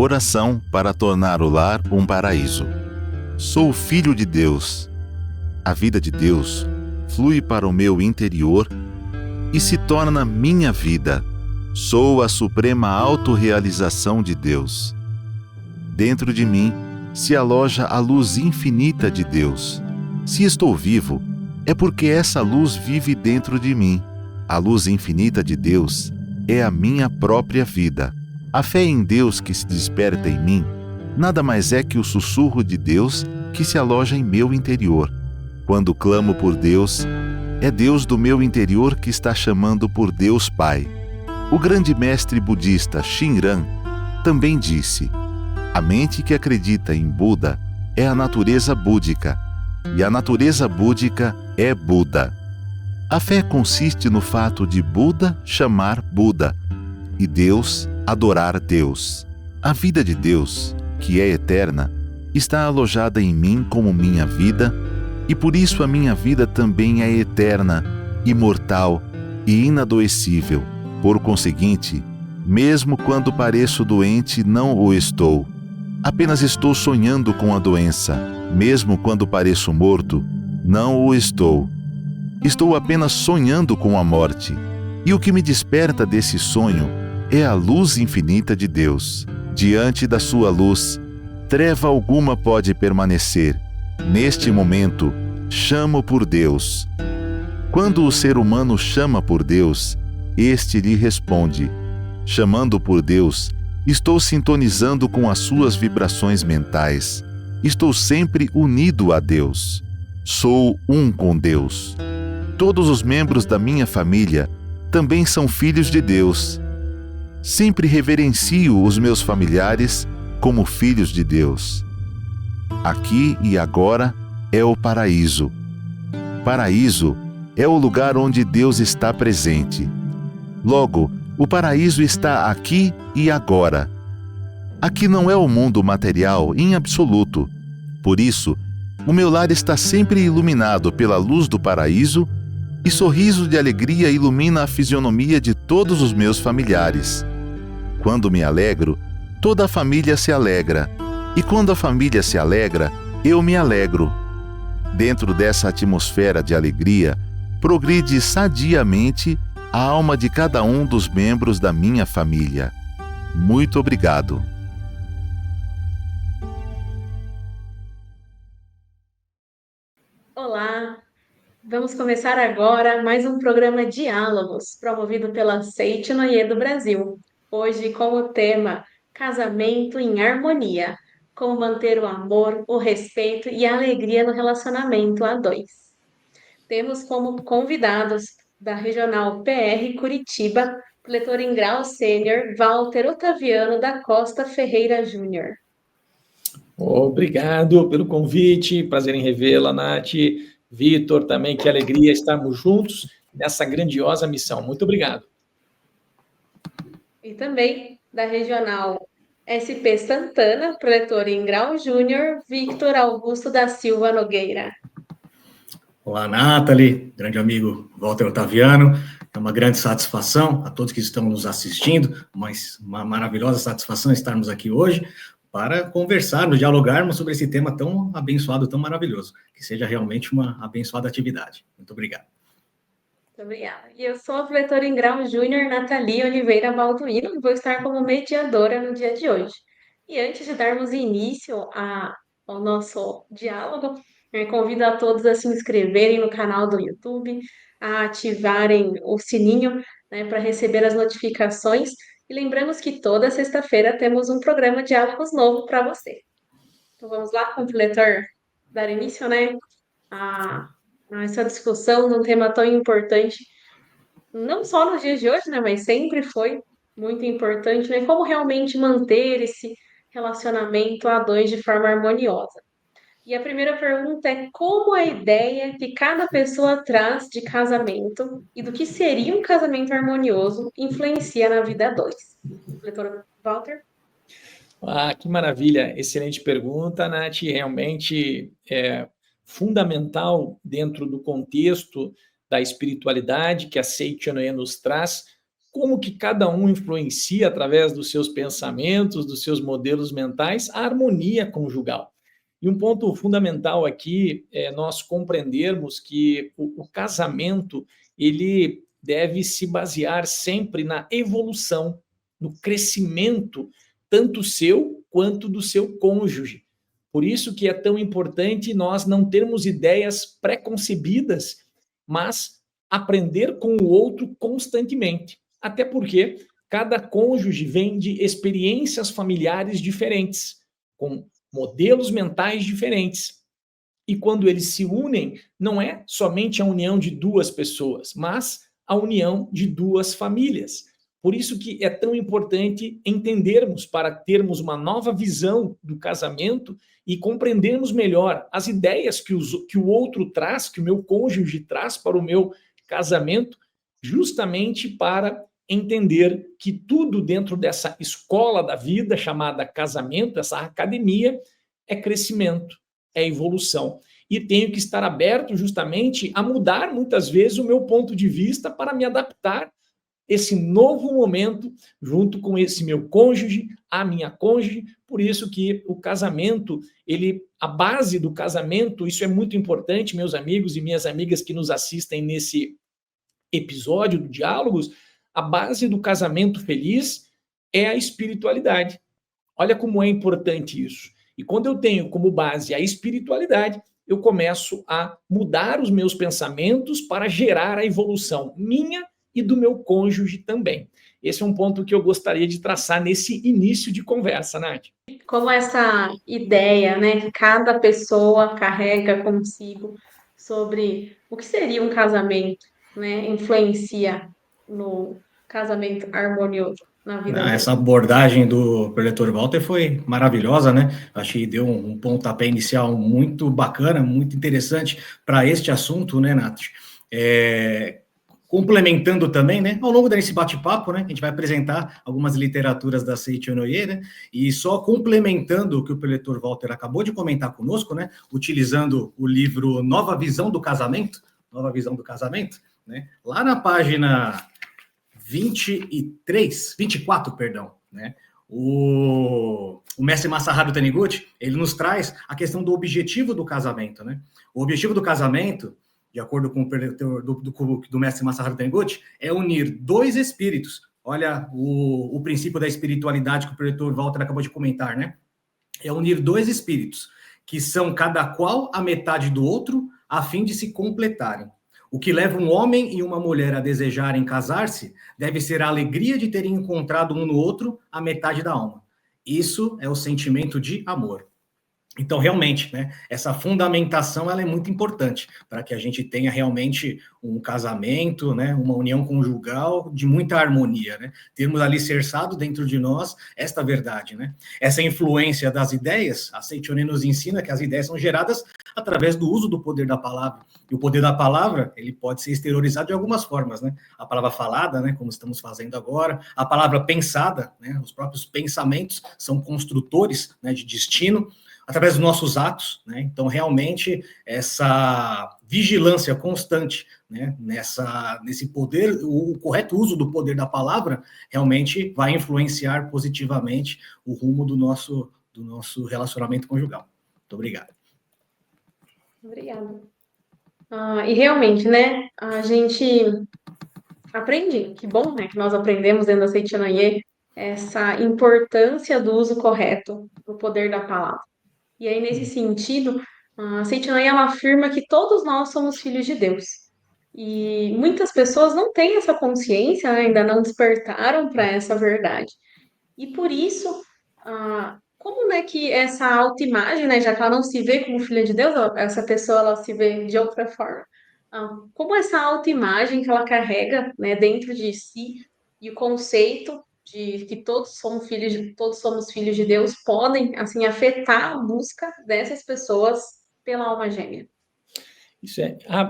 Oração para tornar o lar um paraíso. Sou filho de Deus. A vida de Deus flui para o meu interior e se torna minha vida. Sou a suprema autorrealização de Deus. Dentro de mim se aloja a luz infinita de Deus. Se estou vivo, é porque essa luz vive dentro de mim. A luz infinita de Deus é a minha própria vida. A fé em Deus que se desperta em mim nada mais é que o sussurro de Deus que se aloja em meu interior. Quando clamo por Deus, é Deus do meu interior que está chamando por Deus Pai. O grande mestre budista Shinran também disse: a mente que acredita em Buda é a natureza búdica, e a natureza búdica é Buda. A fé consiste no fato de Buda chamar Buda e Deus adorar Deus. A vida de Deus, que é eterna, está alojada em mim como minha vida, e por isso a minha vida também é eterna, imortal e inadoecível. Por conseguinte, mesmo quando pareço doente, não o estou. Apenas estou sonhando com a doença. Mesmo quando pareço morto, não o estou. Estou apenas sonhando com a morte. E o que me desperta desse sonho é a luz infinita de Deus. Diante da sua luz, treva alguma pode permanecer. Neste momento, chamo por Deus. Quando o ser humano chama por Deus, este lhe responde. Chamando por Deus, estou sintonizando com as suas vibrações mentais. Estou sempre unido a Deus. Sou um com Deus. Todos os membros da minha família também são filhos de Deus. Sempre reverencio os meus familiares como filhos de Deus. Aqui e agora é o paraíso. Paraíso é o lugar onde Deus está presente. Logo, o paraíso está aqui e agora. Aqui não é o mundo material em absoluto. Por isso, o meu lar está sempre iluminado pela luz do paraíso e sorriso de alegria ilumina a fisionomia de todos os meus familiares. Quando me alegro, toda a família se alegra. E quando a família se alegra, eu me alegro. Dentro dessa atmosfera de alegria, progride sadiamente a alma de cada um dos membros da minha família. Muito obrigado. Olá, vamos começar agora mais um programa Diálogos, promovido pela Seite Noie do Brasil. Hoje com o tema Casamento em Harmonia, como manter o amor, o respeito e a alegria no relacionamento a dois. Temos como convidados da Regional PR Curitiba, Pletor em Grau Sênior, Walter Otaviano da Costa Ferreira Júnior. Obrigado pelo convite, prazer em revê-la, Nath. Vitor, também, que alegria estarmos juntos nessa grandiosa missão. Muito obrigado. E também da Regional SP Santana, Pletor em Grau Júnior, Victor Augusto da Silva Nogueira. Olá, Nathalie, grande amigo Walter Otaviano. É uma grande satisfação a todos que estão nos assistindo, mas uma maravilhosa satisfação estarmos aqui hoje para conversarmos, dialogarmos sobre esse tema tão abençoado, tão maravilhoso, que seja realmente uma abençoada atividade. Muito obrigado. Muito obrigada. E eu sou a Pletor em Grau Júnior, Nathalie Oliveira Balduino, e vou estar como mediadora no dia de hoje. E antes de darmos início ao nosso diálogo, convido a todos a se inscreverem no canal do YouTube, a ativarem o sininho, né, para receber as notificações. E lembramos que toda sexta-feira temos um programa Diálogos novo para você. Então vamos lá, com o Pletor, dar início, né, a essa discussão num tema tão importante, não só nos dias de hoje, né, mas sempre foi muito importante, né, como realmente manter esse relacionamento a dois de forma harmoniosa. E a primeira pergunta é como a ideia que cada pessoa traz de casamento e do que seria um casamento harmonioso influencia na vida a dois. Leitor Walter? Ah, que maravilha, excelente pergunta, Nath, realmente é fundamental dentro do contexto da espiritualidade que a Seite Noie nos traz, como que cada um influencia, através dos seus pensamentos, dos seus modelos mentais, a harmonia conjugal. E um ponto fundamental aqui é nós compreendermos que o casamento, ele deve se basear sempre na evolução, no crescimento, tanto seu quanto do seu cônjuge. Por isso que é tão importante nós não termos ideias pré-concebidas, mas aprender com o outro constantemente. Até porque cada cônjuge vem de experiências familiares diferentes, com modelos mentais diferentes. E quando eles se unem, não é somente a união de duas pessoas, mas a união de duas famílias. Por isso que é tão importante entendermos, para termos uma nova visão do casamento e compreendermos melhor as ideias que o outro traz, que o meu cônjuge traz para o meu casamento, justamente para entender que tudo dentro dessa escola da vida chamada casamento, essa academia, é crescimento, é evolução. E tenho que estar aberto justamente a mudar muitas vezes o meu ponto de vista para me adaptar esse novo momento junto com esse meu cônjuge, a minha cônjuge. Por isso que o casamento, a base do casamento, isso é muito importante, meus amigos e minhas amigas que nos assistem nesse episódio do Diálogos, a base do casamento feliz é a espiritualidade. Olha como é importante isso. E quando eu tenho como base a espiritualidade, eu começo a mudar os meus pensamentos para gerar a evolução minha e do meu cônjuge também. Esse é um ponto que eu gostaria de traçar nesse início de conversa, Nath. Como essa ideia, né, que cada pessoa carrega consigo sobre o que seria um casamento, né, influencia no casamento harmonioso na vida dele. Essa abordagem do preletor Walter foi maravilhosa, né? Acho que deu um pontapé inicial muito bacana, muito interessante para este assunto, né, Nath? Complementando também, né, ao longo desse bate-papo, né, a gente vai apresentar algumas literaturas da Seiichi Onoye, né, e só complementando o que o preletor Walter acabou de comentar conosco, né, utilizando o livro Nova Visão do Casamento, né, lá na página 24, né, o mestre Masaharu Taniguchi, ele nos traz a questão do objetivo do casamento, né, o objetivo do casamento, de acordo com o do mestre Masaharu Taniguchi, é unir dois espíritos. Olha o princípio da espiritualidade que o preletor Walter acabou de comentar, né? É unir dois espíritos, que são cada qual a metade do outro, a fim de se completarem. O que leva um homem e uma mulher a desejarem casar-se deve ser a alegria de terem encontrado um no outro a metade da alma. Isso é o sentimento de amor. Então, realmente, né, essa fundamentação ela é muito importante para que a gente tenha realmente um casamento, né, uma união conjugal de muita harmonia, né? Termos alicerçado dentro de nós esta verdade, né? Essa influência das ideias, a Seiichi Onoye nos ensina que as ideias são geradas através do uso do poder da palavra. E o poder da palavra, ele pode ser exteriorizado de algumas formas, né? A palavra falada, né, como estamos fazendo agora, a palavra pensada, né, os próprios pensamentos são construtores, né, de destino, através dos nossos atos, né? Então, realmente, essa vigilância constante, né, nesse poder, o correto uso do poder da palavra, realmente vai influenciar positivamente o rumo do nosso relacionamento conjugal. Muito obrigado. Obrigada. E realmente, né, a gente aprende, que bom, né, que nós aprendemos dentro da Seiichi Onoye essa importância do uso correto do poder da palavra. E aí, nesse sentido, a Seiichi Onoye, ela afirma que todos nós somos filhos de Deus. E muitas pessoas não têm essa consciência, né, ainda não despertaram para essa verdade. E por isso, como, né, que essa autoimagem, né, já que ela não se vê como filha de Deus, essa pessoa ela se vê de outra forma. Como essa autoimagem que ela carrega, né, dentro de si e o conceito de que todos somos filhos de Deus podem assim afetar a busca dessas pessoas pela alma gêmea. Isso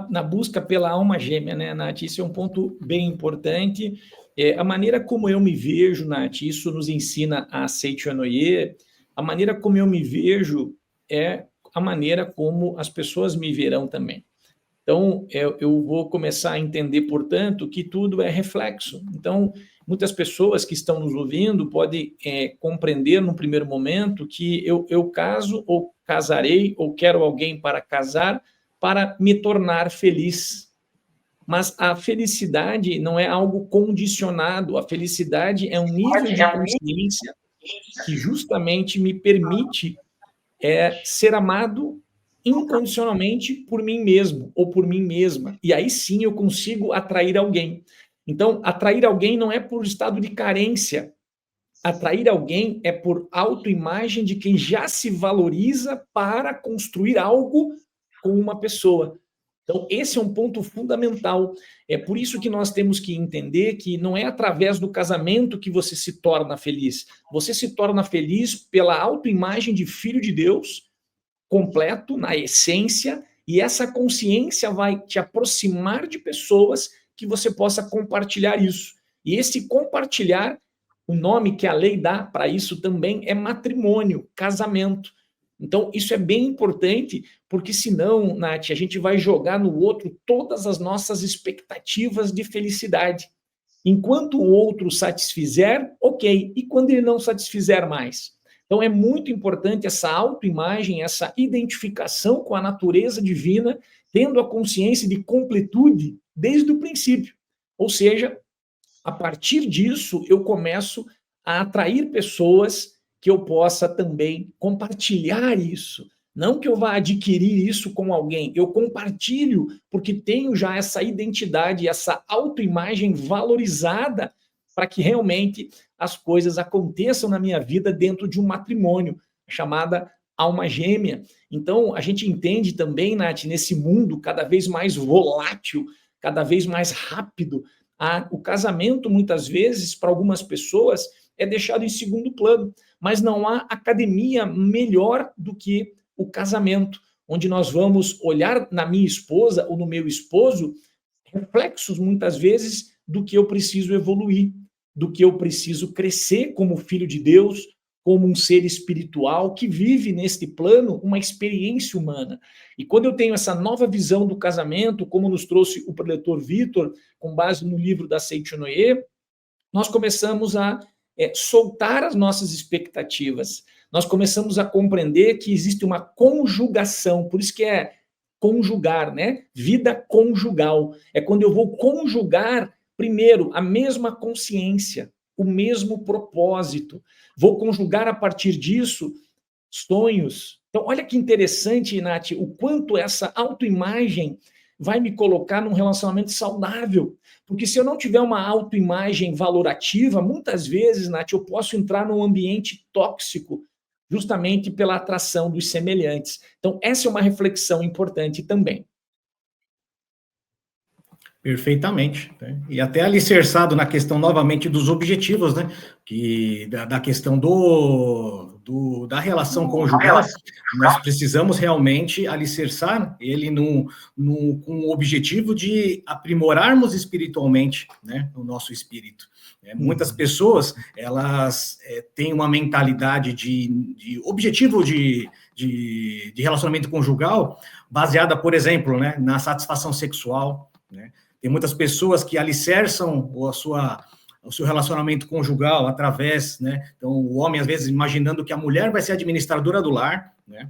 na busca pela alma gêmea, né, Nath? Isso é um ponto bem importante. A maneira como eu me vejo, Nath, isso nos ensina a Seiichi Onoye. A maneira como eu me vejo é a maneira como as pessoas me verão também. Então, eu vou começar a entender, portanto, que tudo é reflexo. Então, muitas pessoas que estão nos ouvindo podem compreender no primeiro momento que eu caso ou casarei ou quero alguém para casar para me tornar feliz. Mas a felicidade não é algo condicionado, a felicidade é um nível de consciência que justamente me permite ser amado incondicionalmente por mim mesmo ou por mim mesma. E aí sim eu consigo atrair alguém. Então, atrair alguém não é por estado de carência. Atrair alguém é por autoimagem de quem já se valoriza para construir algo com uma pessoa. Então, esse é um ponto fundamental. É por isso que nós temos que entender que não é através do casamento que você se torna feliz. Você se torna feliz pela autoimagem de filho de Deus, completo, na essência, e essa consciência vai te aproximar de pessoas que você possa compartilhar isso. E esse compartilhar, o nome que a lei dá para isso também é matrimônio, casamento. Então, isso é bem importante, porque senão, Nath, a gente vai jogar no outro todas as nossas expectativas de felicidade. Enquanto o outro satisfizer, ok. E quando ele não satisfizer mais? Então, é muito importante essa autoimagem, essa identificação com a natureza divina, tendo a consciência de completude desde o princípio. Ou seja, a partir disso, eu começo a atrair pessoas que eu possa também compartilhar isso. Não que eu vá adquirir isso com alguém, eu compartilho porque tenho já essa identidade, essa autoimagem valorizada para que realmente as coisas aconteçam na minha vida dentro de um matrimônio, chamada alma gêmea. Então, a gente entende também, Nath, nesse mundo cada vez mais volátil, cada vez mais rápido, o casamento, muitas vezes, para algumas pessoas, é deixado em segundo plano, mas não há academia melhor do que o casamento, onde nós vamos olhar na minha esposa ou no meu esposo reflexos, muitas vezes, do que eu preciso evoluir, do que eu preciso crescer como filho de Deus, como um ser espiritual que vive neste plano uma experiência humana. E quando eu tenho essa nova visão do casamento, como nos trouxe o preletor Vitor, com base no livro da Seichonoye, nós começamos a soltar as nossas expectativas. Nós começamos a compreender que existe uma conjugação, por isso que é conjugar, né? Vida conjugal. É quando eu vou conjugar, primeiro, a mesma consciência, o mesmo propósito. Vou conjugar a partir disso sonhos. Então, olha que interessante, Nath, o quanto essa autoimagem vai me colocar num relacionamento saudável. Porque se eu não tiver uma autoimagem valorativa, muitas vezes, Nath, eu posso entrar num ambiente tóxico, justamente pela atração dos semelhantes. Então, essa é uma reflexão importante também. Perfeitamente, né? E até alicerçado na questão, novamente, dos objetivos, né? Da questão da relação conjugal, nós precisamos realmente alicerçar ele com o objetivo de aprimorarmos espiritualmente, né, o nosso espírito. Muitas pessoas, elas têm uma mentalidade de objetivo de relacionamento conjugal baseada, por exemplo, né, na satisfação sexual, né? Tem muitas pessoas que alicerçam o seu relacionamento conjugal através, né? Então, o homem, às vezes, imaginando que a mulher vai ser administradora do lar, né?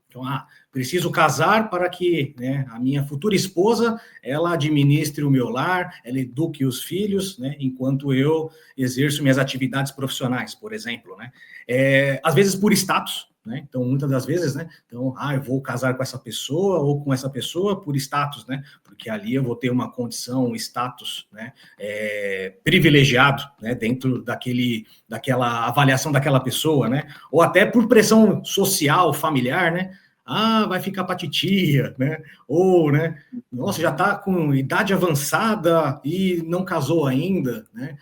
Então, preciso casar para que, né, a minha futura esposa, ela administre o meu lar, ela eduque os filhos, né, enquanto eu exerço minhas atividades profissionais, por exemplo, né? Às vezes por status, né? Então, muitas das vezes, né? Então, eu vou casar com essa pessoa ou com essa pessoa por status, né? Porque ali eu vou ter uma condição, um status, né, privilegiado, né, dentro daquela avaliação daquela pessoa, né? Ou até por pressão social, familiar, né? Vai ficar pra titia, né? Ou, né? Nossa, já tá com idade avançada e não casou ainda, né?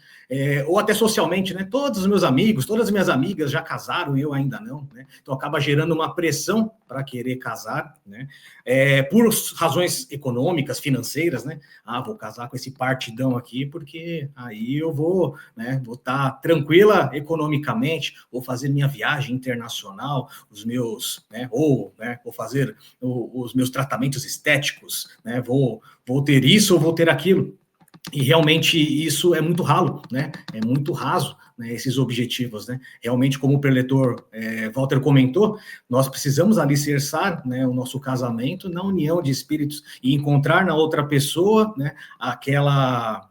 ou até socialmente, né? Todos os meus amigos, todas as minhas amigas já casaram e eu ainda não, né? Então acaba gerando uma pressão para querer casar, né? Por razões econômicas, financeiras, né? Vou casar com esse partidão aqui porque aí eu vou, né? Vou estar tranquila economicamente, vou fazer minha viagem internacional, os meus, né? Vou fazer os meus tratamentos estéticos, né? Vou ter isso ou vou ter aquilo. E realmente isso é muito ralo, né? É muito raso, né, esses objetivos, né? Realmente, como o preletor Walter comentou, nós precisamos alicerçar, né, o nosso casamento na união de espíritos e encontrar na outra pessoa, né, aquela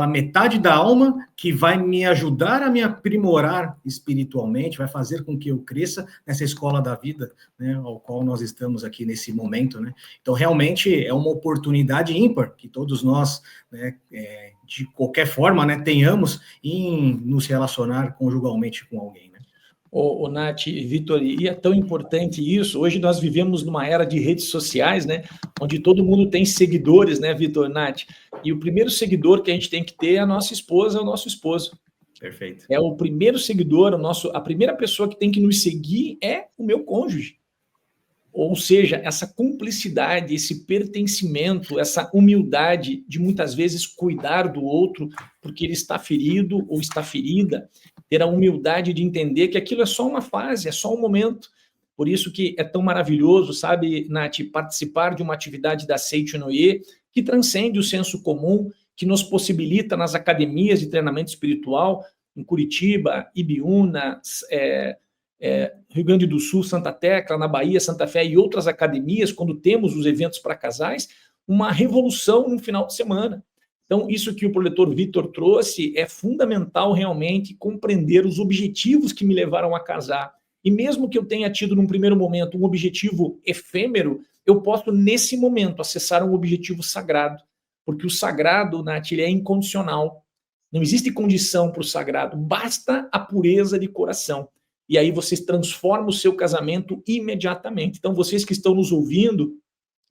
metade da alma que vai me ajudar a me aprimorar espiritualmente, vai fazer com que eu cresça nessa escola da vida, né, ao qual nós estamos aqui nesse momento, né? Então, realmente, é uma oportunidade ímpar que todos nós, né, de qualquer forma, né, tenhamos em nos relacionar conjugalmente com alguém, né? O Nath e Vitor, e é tão importante isso. Hoje nós vivemos numa era de redes sociais, né? Onde todo mundo tem seguidores, né, Vitor, Nath? E o primeiro seguidor que a gente tem que ter é a nossa esposa, é o nosso esposo. Perfeito. É o primeiro seguidor, a primeira pessoa que tem que nos seguir é o meu cônjuge. Ou seja, essa cumplicidade, esse pertencimento, essa humildade de muitas vezes cuidar do outro porque ele está ferido ou está ferida, ter a humildade de entender que aquilo é só uma fase, é só um momento. Por isso que é tão maravilhoso, sabe, Nath, participar de uma atividade da Seitinoye que transcende o senso comum, que nos possibilita nas academias de treinamento espiritual, em Curitiba, Ibiúna, Rio Grande do Sul, Santa Tecla, na Bahia, Santa Fé e outras academias, quando temos os eventos para casais, uma revolução no final de semana. Então, isso que o preletor Vitor trouxe é fundamental realmente compreender os objetivos que me levaram a casar. E mesmo que eu tenha tido, num primeiro momento, um objetivo efêmero, eu posso, nesse momento, acessar um objetivo sagrado. Porque o sagrado, Nath, ele é incondicional. Não existe condição para o sagrado, basta a pureza de coração. E aí você transforma o seu casamento imediatamente. Então, vocês que estão nos ouvindo,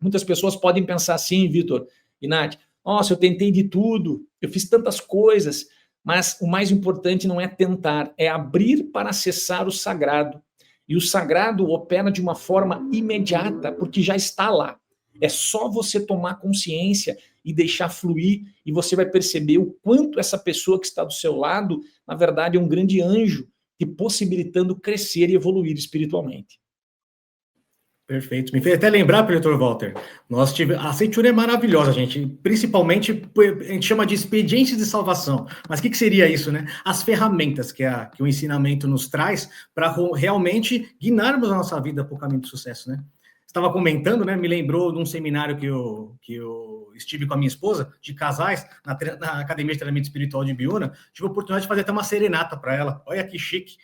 muitas pessoas podem pensar assim, Vitor e Nath, nossa, eu tentei de tudo, eu fiz tantas coisas, mas o mais importante não é tentar, é abrir para acessar o sagrado. E o sagrado opera de uma forma imediata, porque já está lá. É só você tomar consciência e deixar fluir, e você vai perceber o quanto essa pessoa que está do seu lado, na verdade, é um grande anjo, te possibilitando crescer e evoluir espiritualmente. Perfeito. Me fez até lembrar, preletor Walter, a Seitinoye é maravilhosa, gente, principalmente, a gente chama de expedientes de salvação, mas o que seria isso, né? As ferramentas que o ensinamento nos traz para realmente guiarmos a nossa vida para o caminho do sucesso, né? Estava comentando, né? Me lembrou de um seminário que eu estive com a minha esposa, de casais, na Academia de Treinamento Espiritual de Ibiúna. Tive a oportunidade de fazer até uma serenata para ela. Olha que chique.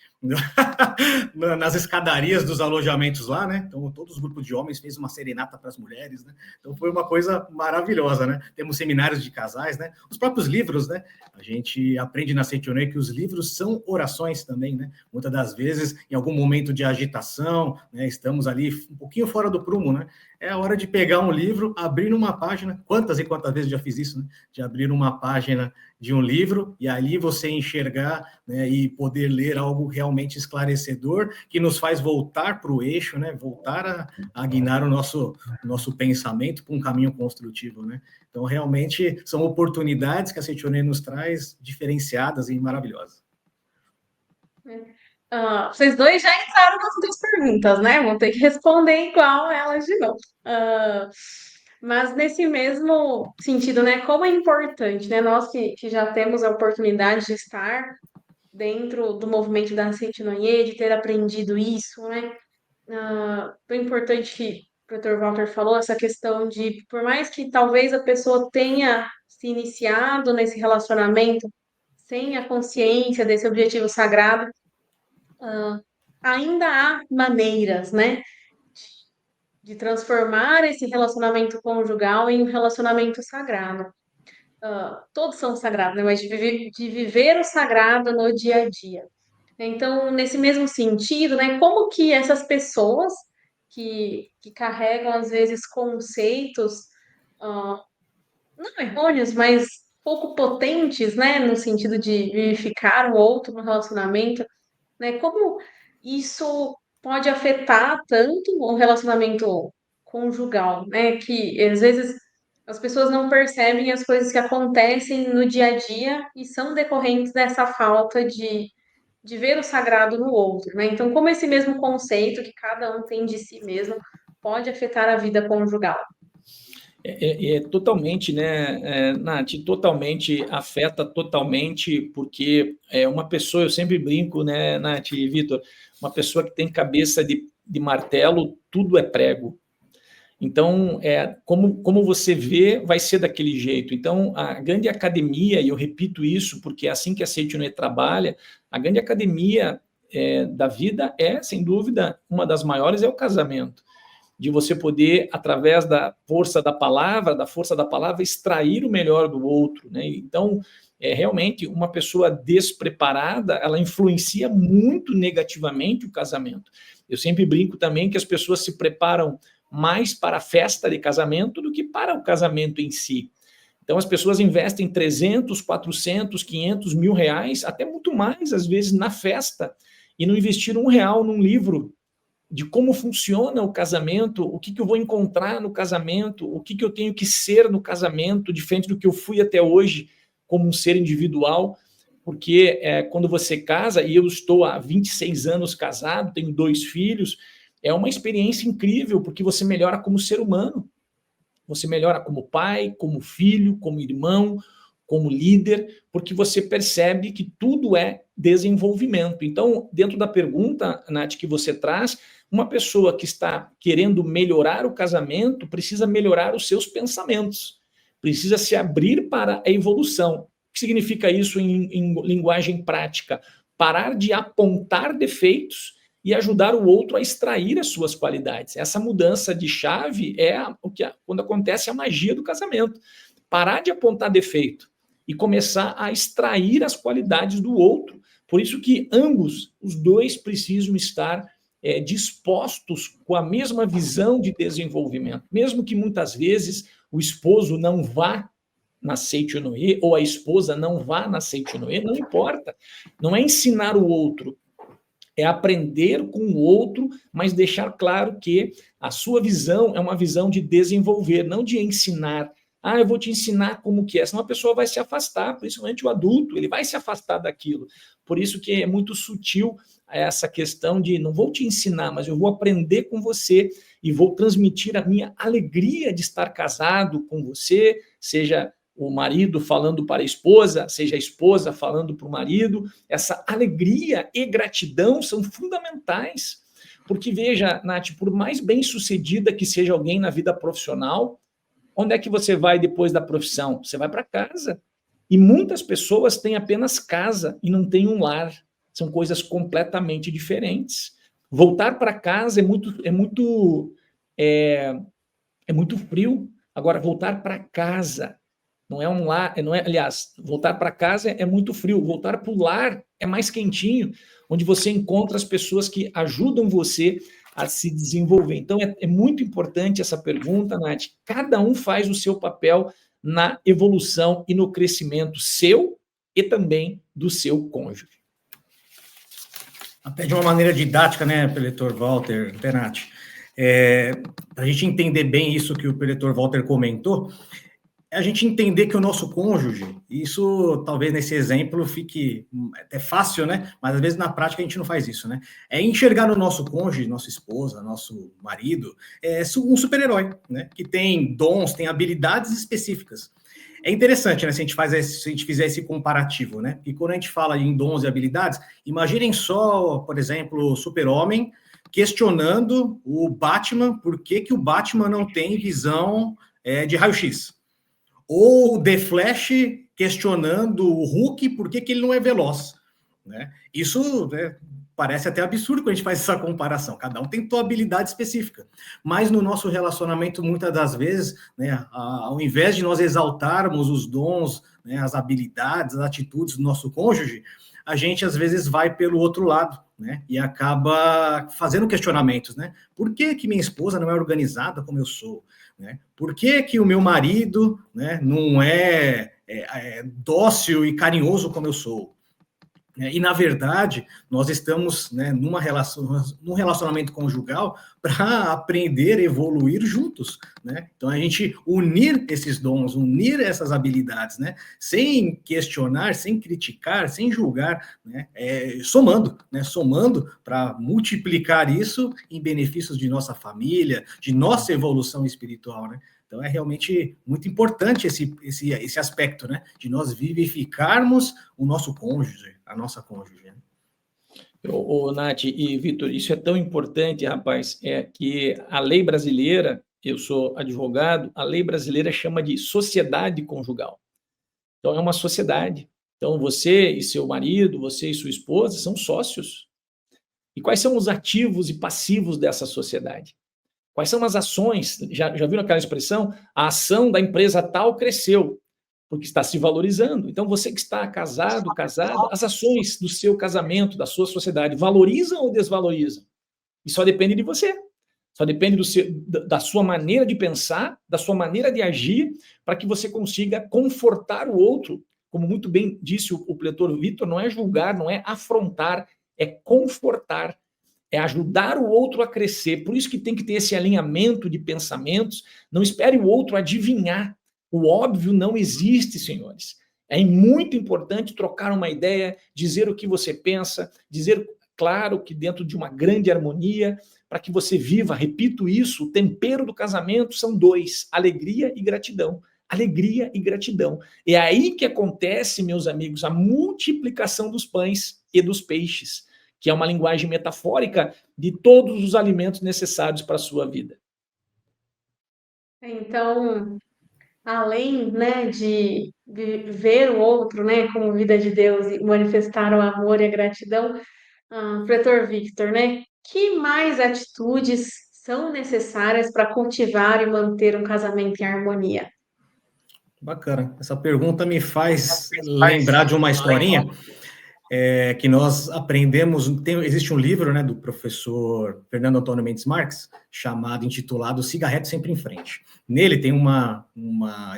Nas escadarias dos alojamentos lá, né? Então, todos os grupos de homens fez uma serenata para as mulheres, né? Então, foi uma coisa maravilhosa, né? Temos seminários de casais, né? Os próprios livros, né? A gente aprende na Seitinoye que os livros são orações também, né? Muitas das vezes, em algum momento de agitação, né? Estamos ali um pouquinho fora do prumo, né? É a hora de pegar um livro, abrir uma página. Quantas e quantas vezes eu já fiz isso, né? De abrir uma página de um livro e ali você enxergar, né, e poder ler algo realmente esclarecedor que nos faz voltar para o eixo, né? Voltar a guiar o nosso pensamento para um caminho construtivo, né? Então, realmente, são oportunidades que a Seitinoye nos traz diferenciadas e maravilhosas. Vocês dois já entraram nas duas perguntas, né? Vão ter que responder igual elas de novo. Mas nesse mesmo sentido, né? Como é importante, né? Nós que já temos a oportunidade de estar dentro do movimento da Seitinoye, de ter aprendido isso, né? Tão importante que o Dr. Walter falou, essa questão de, por mais que talvez a pessoa tenha se iniciado nesse relacionamento sem a consciência desse objetivo sagrado, ainda há maneiras, né, de transformar esse relacionamento conjugal em um relacionamento sagrado. Todos são sagrados, né, mas de viver o sagrado no dia a dia. Então, nesse mesmo sentido, né, como que essas pessoas que carregam, às vezes, conceitos não errôneos, mas pouco potentes, né, no sentido de vivificar o outro no relacionamento, né? Como isso pode afetar tanto o relacionamento conjugal, né? Que às vezes as pessoas não percebem as coisas que acontecem no dia a dia e são decorrentes dessa falta de ver o sagrado no outro, né? Então, como esse mesmo conceito que cada um tem de si mesmo pode afetar a vida conjugal? Totalmente, né, Nath, totalmente, afeta totalmente, porque uma pessoa, eu sempre brinco, né, Nath e Vitor, uma pessoa que tem cabeça de martelo, tudo é prego. Então, como você vê, vai ser daquele jeito. Então, a grande academia, e eu repito isso, porque é assim que a Seitonê trabalha, a grande academia da vida sem dúvida, uma das maiores é o casamento, de você poder, através da força da palavra, extrair o melhor do outro, né? Então, realmente, uma pessoa despreparada, ela influencia muito negativamente o casamento. Eu sempre brinco também que as pessoas se preparam mais para a festa de casamento do que para o casamento em si. Então, as pessoas investem 300, 400, 500 mil reais, até muito mais, às vezes, na festa, e não investiram R$1 num livro de como funciona o casamento, o que eu vou encontrar no casamento, o que eu tenho que ser no casamento, diferente do que eu fui até hoje como um ser individual, porque quando você casa, e eu estou há 26 anos casado, tenho 2 filhos, é uma experiência incrível, porque você melhora como ser humano, você melhora como pai, como filho, como irmão, como líder, porque você percebe que tudo é desenvolvimento. Então, dentro da pergunta, Nath, que você traz, uma pessoa que está querendo melhorar o casamento precisa melhorar os seus pensamentos, precisa se abrir para a evolução. O que significa isso em linguagem prática? Parar de apontar defeitos e ajudar o outro a extrair as suas qualidades. Essa mudança de chave quando acontece a magia do casamento. Parar de apontar defeito e começar a extrair as qualidades do outro. Por isso que os dois precisam estar dispostos com a mesma visão de desenvolvimento. Mesmo que muitas vezes o esposo não vá na Seitonê ou a esposa não vá na Seitonê, não importa. Não é ensinar o outro, é aprender com o outro, mas deixar claro que a sua visão é uma visão de desenvolver, não de ensinar. Eu vou te ensinar como que é, senão a pessoa vai se afastar, principalmente o adulto, ele vai se afastar daquilo. Por isso que é muito sutil essa questão de não vou te ensinar, mas eu vou aprender com você e vou transmitir a minha alegria de estar casado com você, seja o marido falando para a esposa, seja a esposa falando para o marido. Essa alegria e gratidão são fundamentais, porque veja, Nath, por mais bem-sucedida que seja alguém na vida profissional, onde é que você vai depois da profissão? Você vai para casa. E muitas pessoas têm apenas casa e não têm um lar. São coisas completamente diferentes. Voltar para casa é muito frio. Agora, voltar para casa não é um lar, aliás, voltar para casa é muito frio. Voltar para o lar é mais quentinho, onde você encontra as pessoas que ajudam você a se desenvolver. Então, é muito importante essa pergunta, Nath. Cada um faz o seu papel na evolução e no crescimento seu e também do seu cônjuge. Até de uma maneira didática, né, Preletor Walter, Nath? Para a gente entender bem isso que o Preletor Walter comentou, a gente entender que o nosso cônjuge, isso talvez nesse exemplo fique até fácil, né? Mas às vezes na prática a gente não faz isso, né? É enxergar no nosso cônjuge, nossa esposa, nosso marido, um super-herói, né? Que tem dons, tem habilidades específicas. É interessante, né? Se a gente fizer esse comparativo, né? E quando a gente fala em dons e habilidades, imaginem só, por exemplo, o Super-Homem questionando o Batman por que o Batman não tem visão de raio-x. Ou o The Flash questionando o Hulk por que ele não é veloz. Né? Isso parece até absurdo quando a gente faz essa comparação. Cada um tem sua habilidade específica. Mas no nosso relacionamento, muitas das vezes, né, ao invés de nós exaltarmos os dons, né, as habilidades, as atitudes do nosso cônjuge, a gente às vezes vai pelo outro lado, né, e acaba fazendo questionamentos. Né? Por que minha esposa não é organizada como eu sou? Né? Por que o meu marido, né, não é dócil e carinhoso como eu sou. E, na verdade, nós estamos, né, num relacionamento conjugal para aprender, evoluir juntos, né? Então, a gente unir esses dons, unir essas habilidades, né? Sem questionar, sem criticar, sem julgar, né? Somando, né? Somando para multiplicar isso em benefícios de nossa família, de nossa evolução espiritual, né? Então, é realmente muito importante esse aspecto, né? De nós vivificarmos o nosso cônjuge, a nossa cônjuge. Né? Nath e Vitor, isso é tão importante, rapaz, que a lei brasileira, eu sou advogado, a lei brasileira chama de sociedade conjugal. Então, é uma sociedade. Então, você e seu marido, você e sua esposa são sócios. E quais são os ativos e passivos dessa sociedade? Quais são as ações? Já viram aquela expressão? A ação da empresa tal cresceu, porque está se valorizando. Então, você que está casado, casada, as ações do seu casamento, da sua sociedade, valorizam ou desvalorizam? E só depende de você. Só depende da sua maneira de pensar, da sua maneira de agir, para que você consiga confortar o outro. Como muito bem disse o pletor Vitor, não é julgar, não é afrontar, é confortar. É ajudar o outro a crescer. Por isso que tem que ter esse alinhamento de pensamentos. Não espere o outro adivinhar. O óbvio não existe, senhores. É muito importante trocar uma ideia, dizer o que você pensa, dizer, claro, que dentro de uma grande harmonia, para que você viva, repito isso, o tempero do casamento são 2, alegria e gratidão. Alegria e gratidão. É aí que acontece, meus amigos, a multiplicação dos pães e dos peixes, que é uma linguagem metafórica de todos os alimentos necessários para a sua vida. Então, além, né, de ver o outro, né, como vida de Deus e manifestar o amor e a gratidão, Pretor Victor, né, que mais atitudes são necessárias para cultivar e manter um casamento em harmonia? Bacana. Essa pergunta me faz lembrar de uma historinha que nós aprendemos. Existe um livro, né, do professor Fernando Antônio Mendes Marques, intitulado Cigarrete Sempre em Frente. Nele tem uma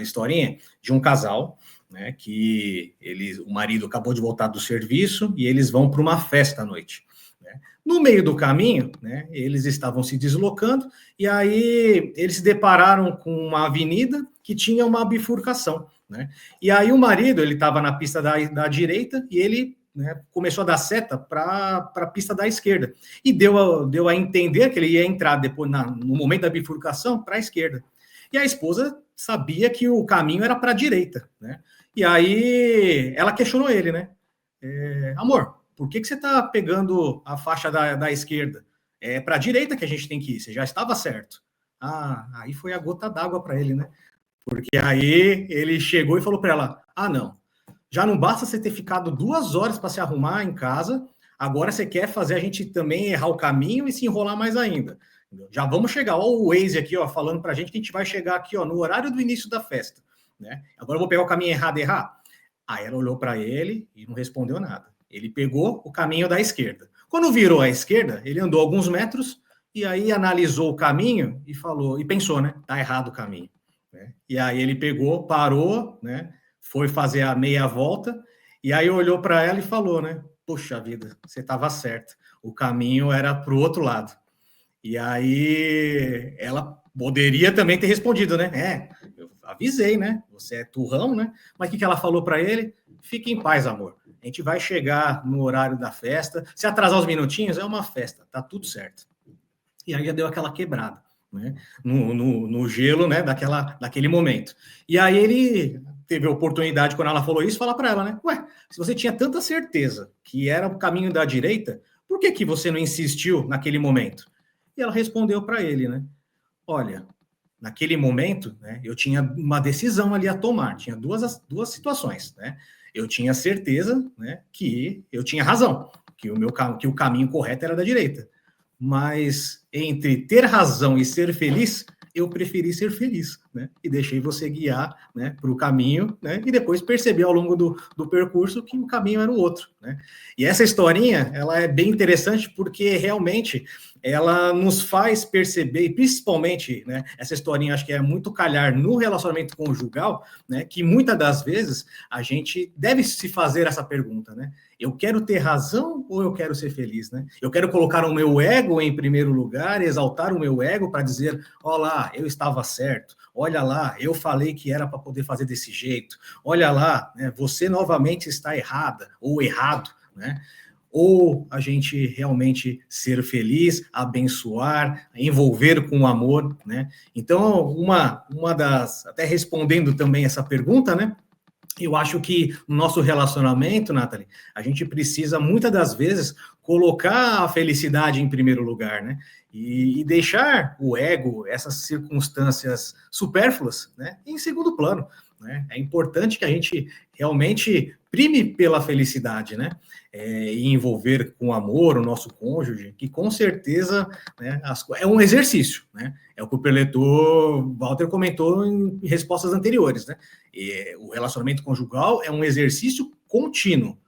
historinha de um casal, né, que o marido acabou de voltar do serviço e eles vão para uma festa à noite. Né? No meio do caminho, né, eles estavam se deslocando e aí eles se depararam com uma avenida que tinha uma bifurcação. Né? E aí o marido, ele estava na pista da direita e ele, né, começou a dar seta para a pista da esquerda. E deu a entender que ele ia entrar depois, no momento da bifurcação, para a esquerda. E a esposa sabia que o caminho era para a direita. Né? E aí ela questionou ele, né? Amor, por que você está pegando a faixa da esquerda? É para a direita que a gente tem que ir, você já estava certo. Aí foi a gota d'água para ele, né? Porque aí ele chegou e falou para ela, não. Já não basta você ter ficado 2 horas para se arrumar em casa, agora você quer fazer a gente também errar o caminho e se enrolar mais ainda. Já vamos chegar, ó, o Waze aqui, ó, falando para a gente que a gente vai chegar aqui, ó, no horário do início da festa. Né? Agora eu vou pegar o caminho errado. Aí ela olhou para ele e não respondeu nada. Ele pegou o caminho da esquerda. Quando virou à esquerda, ele andou alguns metros e aí analisou o caminho e falou, e pensou, né? Tá errado o caminho. Né? E aí ele pegou, parou, né? Foi fazer a meia volta, e aí olhou para ela e falou, né? Poxa vida, você estava certo. O caminho era para o outro lado. E aí ela poderia também ter respondido, né? Eu avisei, né? Você é turrão, né? Mas o que ela falou para ele? Fique em paz, amor. A gente vai chegar no horário da festa. Se atrasar uns minutinhos, é uma festa. Tá tudo certo. E aí já deu aquela quebrada, né? No gelo, né? Daquele momento. E aí ele teve a oportunidade, quando ela falou isso, falar para ela, né? Ué, se você tinha tanta certeza que era o caminho da direita, por que você não insistiu naquele momento? E ela respondeu para ele, né? Olha, naquele momento, né, eu tinha uma decisão ali a tomar, tinha duas situações, né? Eu tinha certeza, né, que eu tinha razão, que o caminho correto era da direita. Mas entre ter razão e ser feliz, eu preferi ser feliz, né, e deixei você guiar, né, para o caminho, né, e depois perceber ao longo do percurso que o caminho era o outro, né. E essa historinha, ela é bem interessante porque realmente ela nos faz perceber, e principalmente, né, essa historinha acho que é muito calhar no relacionamento conjugal, né, que muitas das vezes a gente deve se fazer essa pergunta, né, eu quero ter razão ou eu quero ser feliz, né? Eu quero colocar o meu ego em primeiro lugar, exaltar o meu ego para dizer, olha lá, eu estava certo, olha lá, eu falei que era para poder fazer desse jeito, olha lá, né, você novamente está errada ou errado, né? Ou a gente realmente ser feliz, abençoar, envolver com amor, né? Então, uma das, até respondendo também essa pergunta, né? Eu acho que no nosso relacionamento, Nathalie, a gente precisa, muitas das vezes, colocar a felicidade em primeiro lugar, né? E deixar o ego, essas circunstâncias supérfluas, né, em segundo plano, né? É importante que a gente realmente prime pela felicidade, né? E envolver com amor o nosso cônjuge, que com certeza, né, é um exercício, né? É o que o preletor Walter comentou em respostas anteriores, né? O relacionamento conjugal é um exercício contínuo,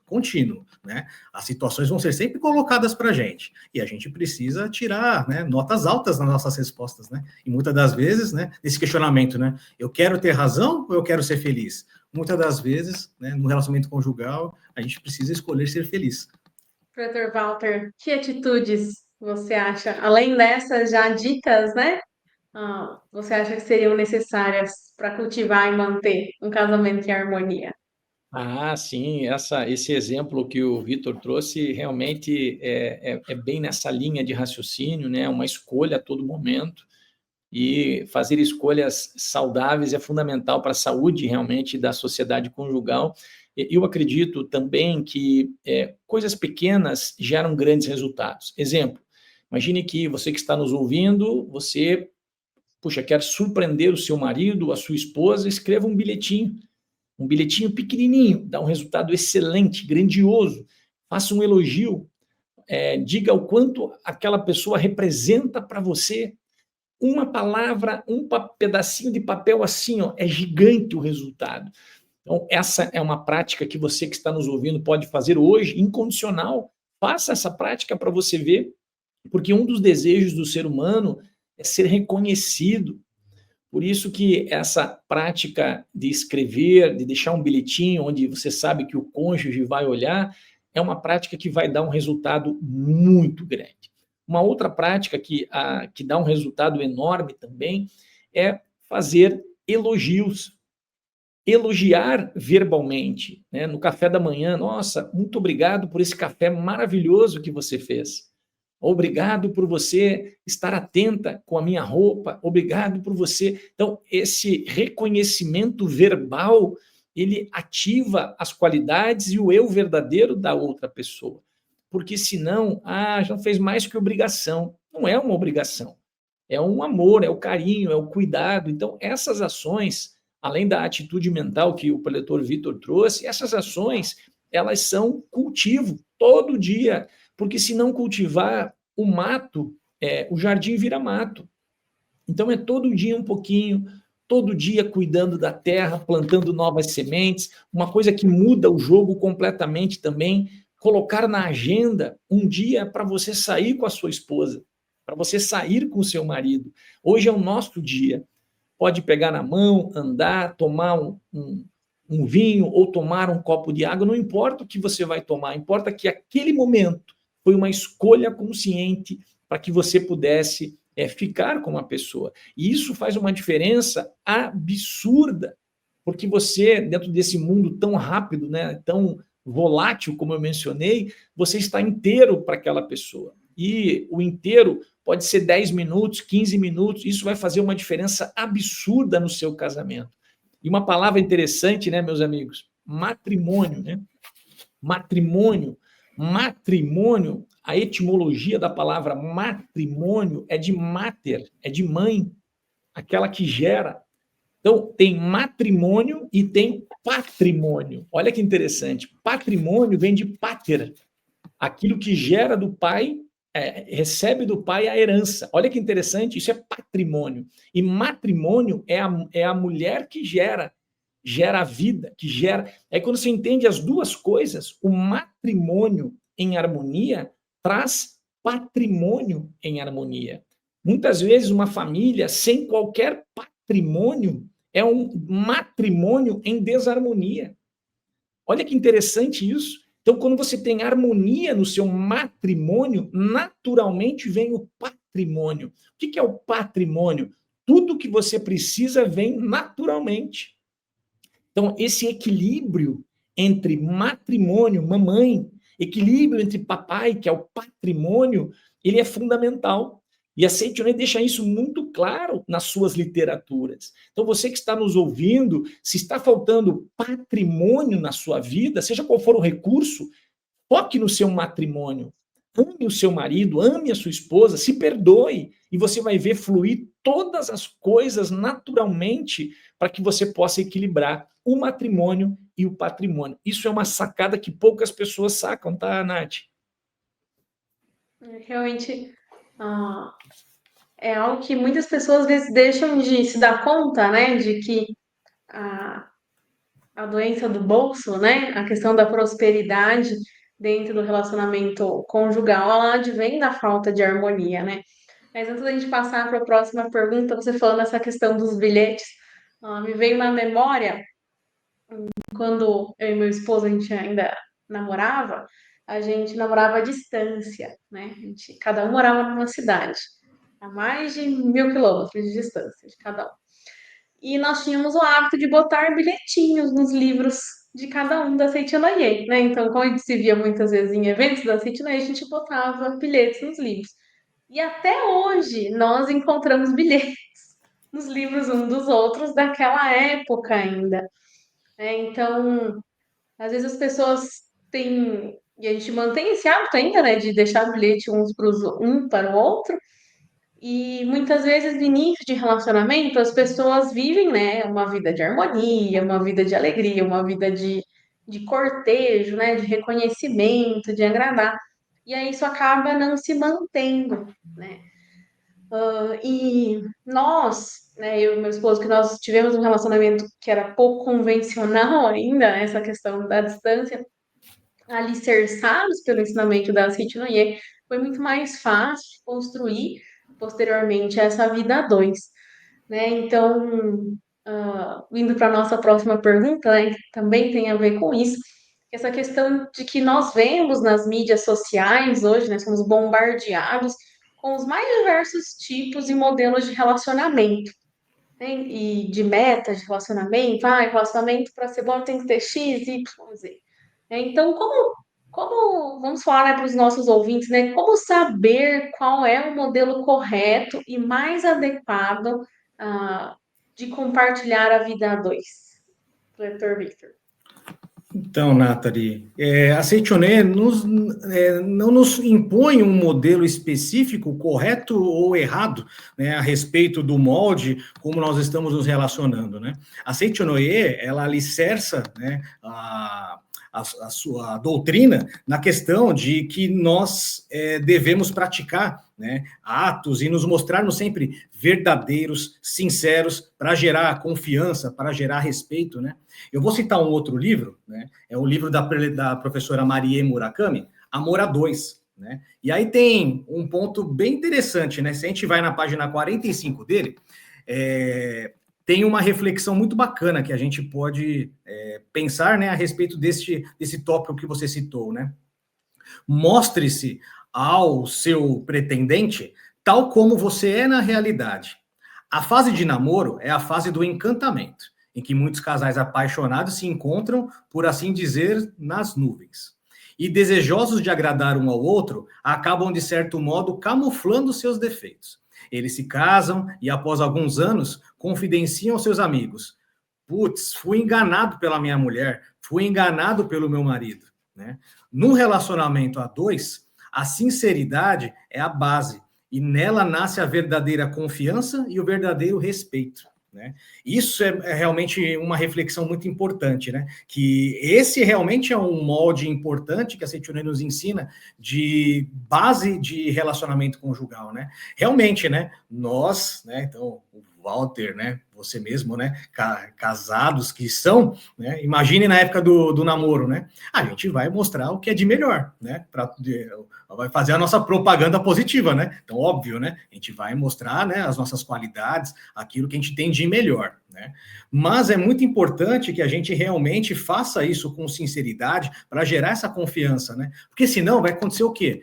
né? As situações vão ser sempre colocadas para a gente, e a gente precisa tirar, né, notas altas nas nossas respostas, né? E muitas das vezes, né, nesse questionamento, né, eu quero ter razão ou eu quero ser feliz? Muitas das vezes, né, no relacionamento conjugal, a gente precisa escolher ser feliz. Professor Walter, que atitudes você acha, além dessas já dicas, né? Você acha que seriam necessárias para cultivar e manter um casamento em harmonia? Ah, sim, esse exemplo que o Vitor trouxe realmente é bem nessa linha de raciocínio, né? Uma escolha a todo momento, e fazer escolhas saudáveis é fundamental para a saúde realmente da sociedade conjugal. Eu acredito também que coisas pequenas geram grandes resultados. Exemplo, imagine que você que está nos ouvindo, você, puxa, quer surpreender o seu marido, a sua esposa, escreva um bilhetinho pequenininho, dá um resultado excelente, grandioso. Faça um elogio, diga o quanto aquela pessoa representa para você. Uma palavra, pedacinho de papel assim, ó, é gigante o resultado. Então, essa é uma prática que você que está nos ouvindo pode fazer hoje, incondicional. Faça essa prática para você ver, porque um dos desejos do ser humano é ser reconhecido. Por isso que essa prática de escrever, de deixar um bilhetinho onde você sabe que o cônjuge vai olhar, é uma prática que vai dar um resultado muito grande. Uma outra prática que dá um resultado enorme também é fazer elogios. Elogiar verbalmente, né? No café da manhã, nossa, muito obrigado por esse café maravilhoso que você fez. Obrigado por você estar atenta com a minha roupa. Obrigado por você. Então, esse reconhecimento verbal, ele ativa as qualidades e o eu verdadeiro da outra pessoa. Porque senão, já fez mais que obrigação. Não é uma obrigação. É um amor, é o carinho, é o cuidado. Então, essas ações, além da atitude mental que o preletor Vitor trouxe, essas ações, elas são cultivo todo dia. Porque se não cultivar o mato, o jardim vira mato. Então é todo dia um pouquinho, todo dia cuidando da terra, plantando novas sementes. Uma coisa que muda o jogo completamente também, colocar na agenda um dia para você sair com a sua esposa, para você sair com o seu marido. Hoje é o nosso dia. Pode pegar na mão, andar, tomar um vinho ou tomar um copo de água, não importa o que você vai tomar, importa que aquele momento foi uma escolha consciente para que você pudesse ficar com uma pessoa. E isso faz uma diferença absurda, porque você, dentro desse mundo tão rápido, né, tão volátil, como eu mencionei, você está inteiro para aquela pessoa. E o inteiro pode ser 10 minutos, 15 minutos, isso vai fazer uma diferença absurda no seu casamento. E uma palavra interessante, né, meus amigos? Matrimônio, né? Matrimônio, a etimologia da palavra matrimônio é de mater, é de mãe, aquela que gera. Então, tem matrimônio e tem patrimônio. Olha que interessante. Patrimônio vem de pater, aquilo que gera do pai recebe do pai a herança. Olha que interessante, isso é patrimônio. E matrimônio é a mulher que gera a vida, que gera... Aí quando você entende as duas coisas, o matrimônio em harmonia traz patrimônio em harmonia. Muitas vezes uma família sem qualquer patrimônio é um matrimônio em desarmonia. Olha que interessante isso. Então, quando você tem harmonia no seu matrimônio, naturalmente vem o patrimônio. O que é o patrimônio? Tudo que você precisa vem naturalmente. Então, esse equilíbrio entre matrimônio, mamãe, equilíbrio entre papai, que é o patrimônio, ele é fundamental. E a Seitonê deixa isso muito claro nas suas literaturas. Então, você que está nos ouvindo, se está faltando patrimônio na sua vida, seja qual for o recurso, foque no seu matrimônio. Ame o seu marido, ame a sua esposa, se perdoe, e você vai ver fluir todas as coisas naturalmente para que você possa equilibrar o matrimônio e o patrimônio. Isso é uma sacada que poucas pessoas sacam, tá, Nath? Realmente, é algo que muitas pessoas às vezes deixam de se dar conta, né, de que a, a doença do bolso, né, a questão da prosperidade dentro do relacionamento conjugal, ela advém da falta de harmonia, né? Mas antes da gente passar para a próxima pergunta, você falando essa questão dos bilhetes, me veio na memória quando eu e meu esposo a gente ainda namorava, a gente namorava à distância, né? Cada um morava numa cidade, a mais de 1.000 quilômetros de distância de cada um. E nós tínhamos o hábito de botar bilhetinhos nos livros de cada um da Seitianoye, né? Então, como a gente se via muitas vezes em eventos da Seitianoye, a gente botava bilhetes nos livros. E até hoje nós encontramos bilhetes nos livros um dos outros daquela época ainda. Então, às vezes as pessoas têm, e a gente mantém esse hábito ainda, né, de deixar bilhete um para o outro, e muitas vezes no início de relacionamento as pessoas vivem, né, uma vida de harmonia, uma vida de alegria, uma vida de cortejo, né, de reconhecimento, de agradar, e aí isso acaba não se mantendo, né? E nós, né, eu e meu esposo, que nós tivemos um relacionamento que era pouco convencional ainda, essa questão da distância, alicerçados pelo ensinamento da Seitianoye, foi muito mais fácil de construir posteriormente essa vida a dois, né? Então, indo para a nossa próxima pergunta, né, que também tem a ver com isso, essa questão de que nós vemos nas mídias sociais hoje, né, somos bombardeados com os mais diversos tipos e modelos de relacionamento, né, e de metas de relacionamento. Relacionamento para ser bom tem que ter X, Y, Z. Então, vamos falar, né, para os nossos ouvintes, né, como saber qual é o modelo correto e mais adequado de compartilhar a vida a dois? Dr. Victor. Então, Nathalie, a Seitianoye não nos impõe um modelo específico, correto ou errado, né, a respeito do molde como nós estamos nos relacionando, né? A Seitianoye, ela alicerça, né, a sua doutrina na questão de que nós devemos praticar, né, atos e nos mostrarmos sempre verdadeiros, sinceros, para gerar confiança, para gerar respeito, né? Eu vou citar um outro livro, né? É um livro da professora Marie Murakami, Amor a Dois, né? E aí tem um ponto bem interessante, né? Se a gente vai na página 45 dele, tem uma reflexão muito bacana que a gente pode pensar, né, a respeito desse tópico que você citou, né? Mostre-se ao seu pretendente tal como você é na realidade. A fase de namoro é a fase do encantamento, em que muitos casais apaixonados se encontram, por assim dizer, nas nuvens. E desejosos de agradar um ao outro, acabam, de certo modo, camuflando seus defeitos. Eles se casam e, após alguns anos, confidenciam aos seus amigos: putz, fui enganado pela minha mulher, fui enganado pelo meu marido, né? Num relacionamento a dois, a sinceridade é a base, e nela nasce a verdadeira confiança e o verdadeiro respeito, né? Isso é realmente uma reflexão muito importante, né? Que esse realmente é um molde importante que a Seitonê nos ensina de base de relacionamento conjugal, né? Realmente, né? Nós, né? Então, o Walter, né? Você mesmo, né? Casados que são, né? Imagine na época do namoro, né? A gente vai mostrar o que é de melhor, né? Vai fazer a nossa propaganda positiva, né? Então, óbvio, né? A gente vai mostrar, né, as nossas qualidades, aquilo que a gente tem de melhor, né? Mas é muito importante que a gente realmente faça isso com sinceridade para gerar essa confiança, né? Porque senão vai acontecer o quê?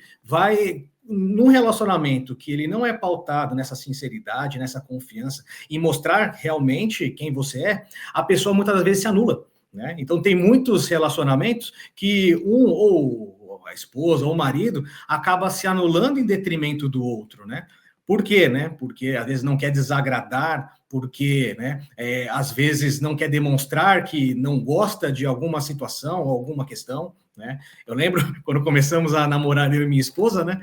Num relacionamento que ele não é pautado nessa sinceridade, nessa confiança, e mostrar realmente quem você é, a pessoa muitas vezes se anula, né? Então, tem muitos relacionamentos que ou a esposa ou o marido acaba se anulando em detrimento do outro, né? Por quê, né? Porque às vezes não quer desagradar, porque, né, às vezes não quer demonstrar que não gosta de alguma situação ou alguma questão, né? Eu lembro quando começamos a namorar, eu e minha esposa, né?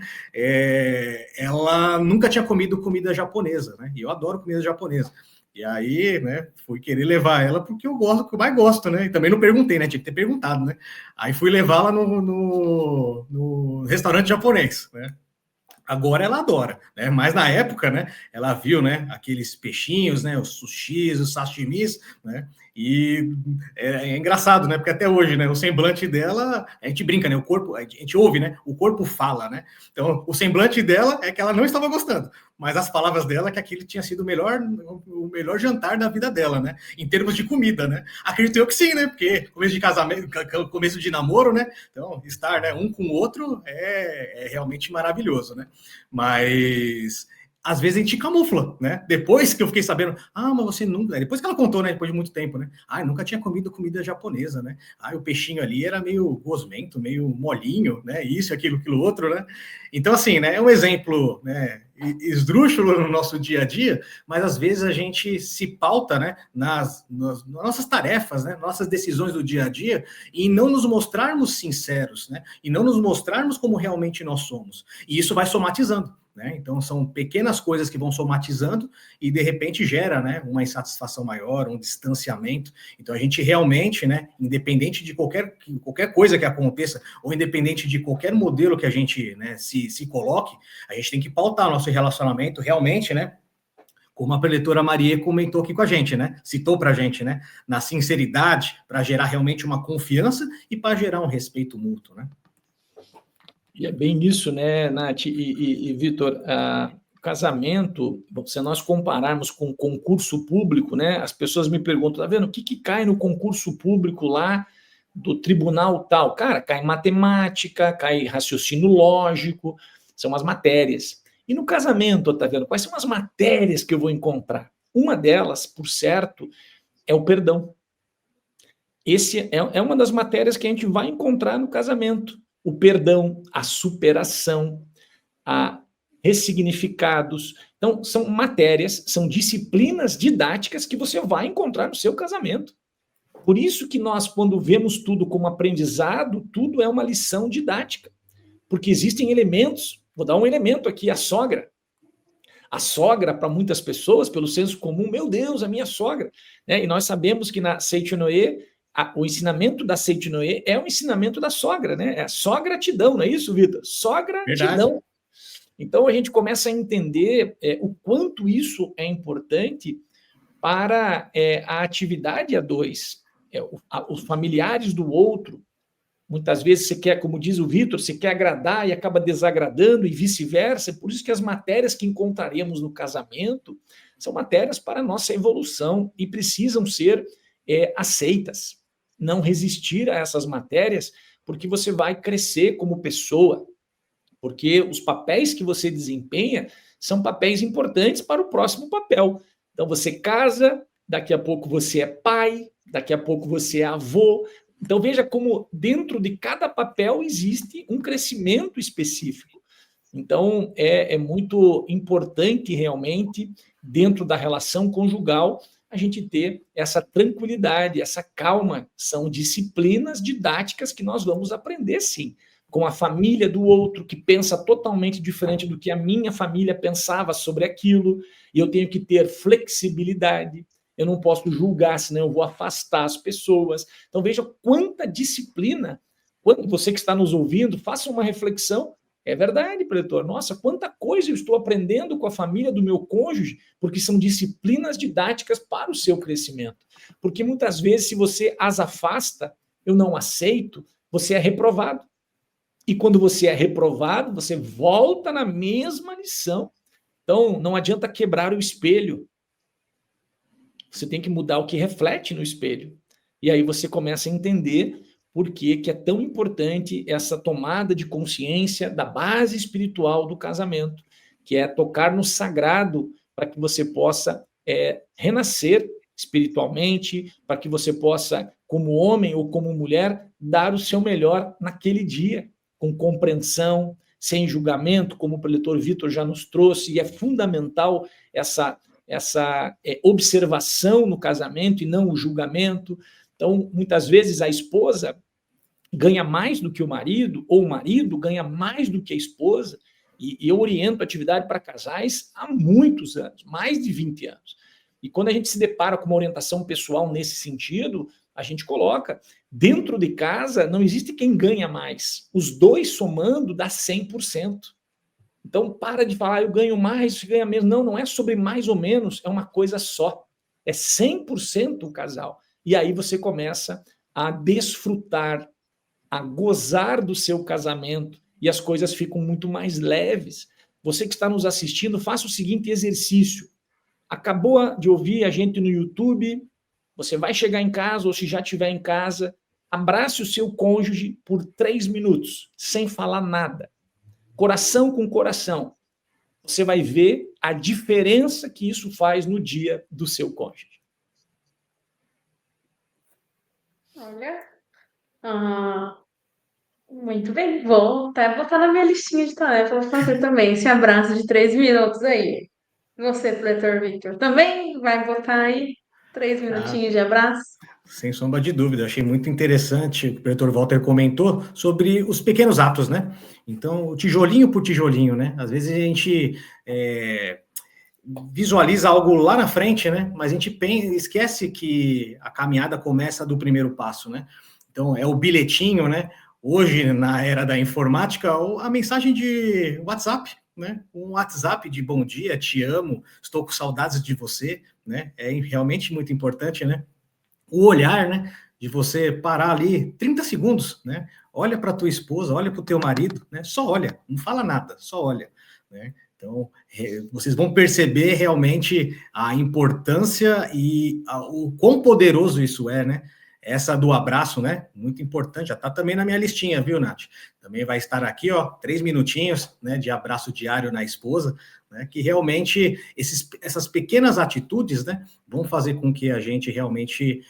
Ela nunca tinha comido comida japonesa, né? E eu adoro comida japonesa. E aí, né, fui querer levar ela porque eu gosto, que eu mais gosto, né? E também não perguntei, né? Tinha que ter perguntado, né? Aí fui levá-la no restaurante japonês, né? Agora ela adora, né? Mas na época, né, ela viu, né, aqueles peixinhos, né, os sushis, os sashimis, né? E é engraçado, né? Porque até hoje, né, o semblante dela, a gente brinca, né? O corpo, a gente ouve, né? O corpo fala, né? Então, o semblante dela é que ela não estava gostando, mas as palavras dela é que aquilo tinha sido o melhor jantar da vida dela, né? Em termos de comida, né? Acredito eu que sim, né? Porque começo de casamento, começo de namoro, né? Então, estar, né, um com o outro é realmente maravilhoso, né? Mas às vezes a gente camufla, né? Depois que eu fiquei sabendo, mas você nunca... Depois que ela contou, né? Depois de muito tempo, né? Eu nunca tinha comido comida japonesa, né? O peixinho ali era meio gosmento, meio molinho, né? Isso, aquilo outro, né? Então, assim, né? É um exemplo, né, esdrúxulo no nosso dia a dia, mas às vezes a gente se pauta, né, nas nossas tarefas, né, nossas decisões do dia a dia, e não nos mostrarmos sinceros, né? E não nos mostrarmos como realmente nós somos. E isso vai somatizando, né? Então, são pequenas coisas que vão somatizando e, de repente, gera, né, uma insatisfação maior, um distanciamento. Então, a gente realmente, né, independente de qualquer coisa que aconteça, ou independente de qualquer modelo que a gente, né, se coloque, a gente tem que pautar nosso relacionamento realmente, né, como a preletora Maria comentou aqui com a gente, né, citou para a gente, né, na sinceridade, para gerar realmente uma confiança e para gerar um respeito mútuo, né? E é bem isso, né, Nath e Vitor? O casamento, se nós compararmos com concurso público, né, as pessoas me perguntam, tá vendo, o que cai no concurso público lá do tribunal tal? Cara, cai matemática, cai raciocínio lógico, são as matérias. E no casamento, tá vendo, quais são as matérias que eu vou encontrar? Uma delas, por certo, é o perdão. Esse é uma das matérias que a gente vai encontrar no casamento. O perdão, a superação, a ressignificados. Então, são matérias, são disciplinas didáticas que você vai encontrar no seu casamento. Por isso que nós, quando vemos tudo como aprendizado, tudo é uma lição didática. Porque existem elementos, vou dar um elemento aqui, a sogra. A sogra, para muitas pessoas, pelo senso comum, meu Deus, a minha sogra. Né? E nós sabemos que na Seitonê, o ensinamento da Seitonê é o ensinamento da sogra, né? É só gratidão, não é isso, Vitor? Só gratidão. Então, a gente começa a entender o quanto isso é importante para a atividade a dois. Os familiares do outro, muitas vezes você quer, como diz o Vitor, você quer agradar e acaba desagradando e vice-versa. Por isso que as matérias que encontraremos no casamento são matérias para a nossa evolução e precisam ser aceitas. Não resistir a essas matérias, porque você vai crescer como pessoa, porque os papéis que você desempenha são papéis importantes para o próximo papel. Então, você casa, daqui a pouco você é pai, daqui a pouco você é avô. Então, veja como dentro de cada papel existe um crescimento específico. Então, é muito importante realmente, dentro da relação conjugal, a gente ter essa tranquilidade, essa calma. São disciplinas didáticas que nós vamos aprender, sim, com a família do outro, que pensa totalmente diferente do que a minha família pensava sobre aquilo, e eu tenho que ter flexibilidade, eu não posso julgar, senão eu vou afastar as pessoas. Então veja quanta disciplina. Quando você que está nos ouvindo, faça uma reflexão. É verdade, preletor. Nossa, quanta coisa eu estou aprendendo com a família do meu cônjuge, porque são disciplinas didáticas para o seu crescimento. Porque muitas vezes, se você as afasta, eu não aceito, você é reprovado. E quando você é reprovado, você volta na mesma lição. Então, não adianta quebrar o espelho. Você tem que mudar o que reflete no espelho. E aí você começa a entender por que é tão importante essa tomada de consciência da base espiritual do casamento, que é tocar no sagrado para que você possa renascer espiritualmente, para que você possa, como homem ou como mulher, dar o seu melhor naquele dia, com compreensão, sem julgamento, como o preletor Vitor já nos trouxe, e é fundamental essa observação no casamento e não o julgamento. Então, muitas vezes a esposa ganha mais do que o marido, ou o marido ganha mais do que a esposa, e eu oriento atividade para casais há muitos anos, mais de 20 anos. E quando a gente se depara com uma orientação pessoal nesse sentido, a gente coloca, dentro de casa não existe quem ganha mais. Os dois somando dá 100%. Então, para de falar, eu ganho mais, você ganha menos. Não, não é sobre mais ou menos, é uma coisa só. É 100% o casal. E aí você começa a desfrutar, a gozar do seu casamento e as coisas ficam muito mais leves. Você que está nos assistindo, faça o seguinte exercício. Acabou de ouvir a gente no YouTube, você vai chegar em casa ou se já estiver em casa, abrace o seu cônjuge por 3 minutos, sem falar nada. Coração com coração. Você vai ver a diferença que isso faz no dia do seu cônjuge. Olha, muito bem. Vou até botar na minha listinha de tarefas para fazer também esse abraço de 3 minutos aí. Você, Pretor Victor, também vai botar aí 3 minutinhos de abraço? Sem sombra de dúvida, achei muito interessante o que o preletor Walter comentou sobre os pequenos atos, né? Então, tijolinho por tijolinho, né? Às vezes a gente visualiza algo lá na frente, né? Mas a gente esquece que a caminhada começa do primeiro passo, né? Então, é o bilhetinho, né? Hoje, na era da informática, a mensagem de WhatsApp, né? Um WhatsApp de bom dia, te amo, estou com saudades de você, né? É realmente muito importante, né? O olhar, né? De você parar ali 30 segundos, né? Olha para tua esposa, olha para o teu marido, né? Só olha, não fala nada, só olha, né? Então, vocês vão perceber realmente a importância e o quão poderoso isso é, né? Essa do abraço, né? Muito importante, já está também na minha listinha, viu, Nath? Também vai estar aqui, ó, 3 minutinhos, né, de abraço diário na esposa, né? Que realmente essas pequenas atitudes, né, vão fazer com que a gente realmente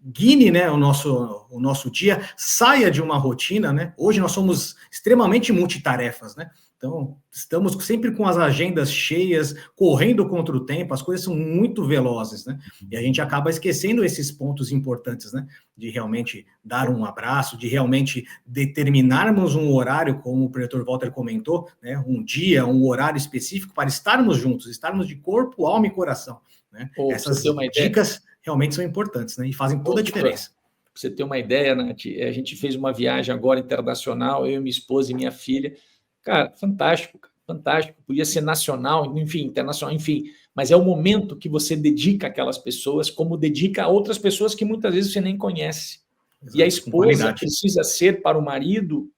guine, né, o nosso dia, saia de uma rotina, né? Hoje nós somos extremamente multitarefas, né? Então, estamos sempre com as agendas cheias, correndo contra o tempo, as coisas são muito velozes, né? E a gente acaba esquecendo esses pontos importantes, né? De realmente dar um abraço, de realmente determinarmos um horário, como o preletor Walter comentou, né? Um dia, um horário específico para estarmos juntos, estarmos de corpo, alma e coração, né? Essas dicas realmente são importantes, né? E fazem toda a diferença. Pra você ter uma ideia, Nath, a gente fez uma viagem agora internacional, eu, minha esposa e minha filha. Cara, fantástico, fantástico. Podia ser nacional, enfim, internacional, enfim. Mas é o momento que você dedica àquelas pessoas, como dedica a outras pessoas que muitas vezes você nem conhece. Exato. E a esposa precisa ser para o marido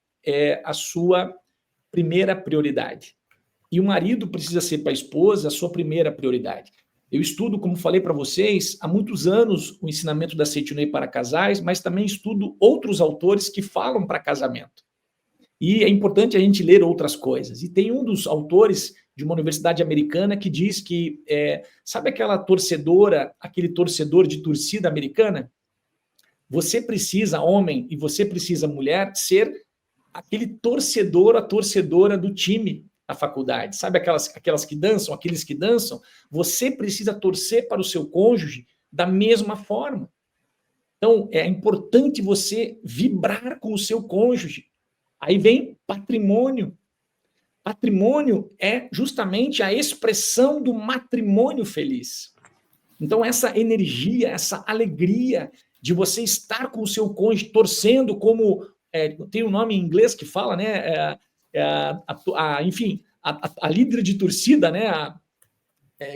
a sua primeira prioridade. E o marido precisa ser para a esposa a sua primeira prioridade. Eu estudo, como falei para vocês, há muitos anos o ensinamento da Seitonei para casais, mas também estudo outros autores que falam para casamento. E é importante a gente ler outras coisas. E tem um dos autores de uma universidade americana que diz que, sabe aquela torcedora, aquele torcedor de torcida americana? Você precisa, homem, e você precisa, mulher, ser aquele torcedor, a torcedora do time da faculdade. Sabe aquelas que dançam, aqueles que dançam? Você precisa torcer para o seu cônjuge da mesma forma. Então, é importante você vibrar com o seu cônjuge. Aí vem patrimônio. Patrimônio é justamente a expressão do matrimônio feliz. Então, essa energia, essa alegria de você estar com o seu cônjuge torcendo como... tem um nome em inglês que fala, né? Enfim, a líder de torcida, né?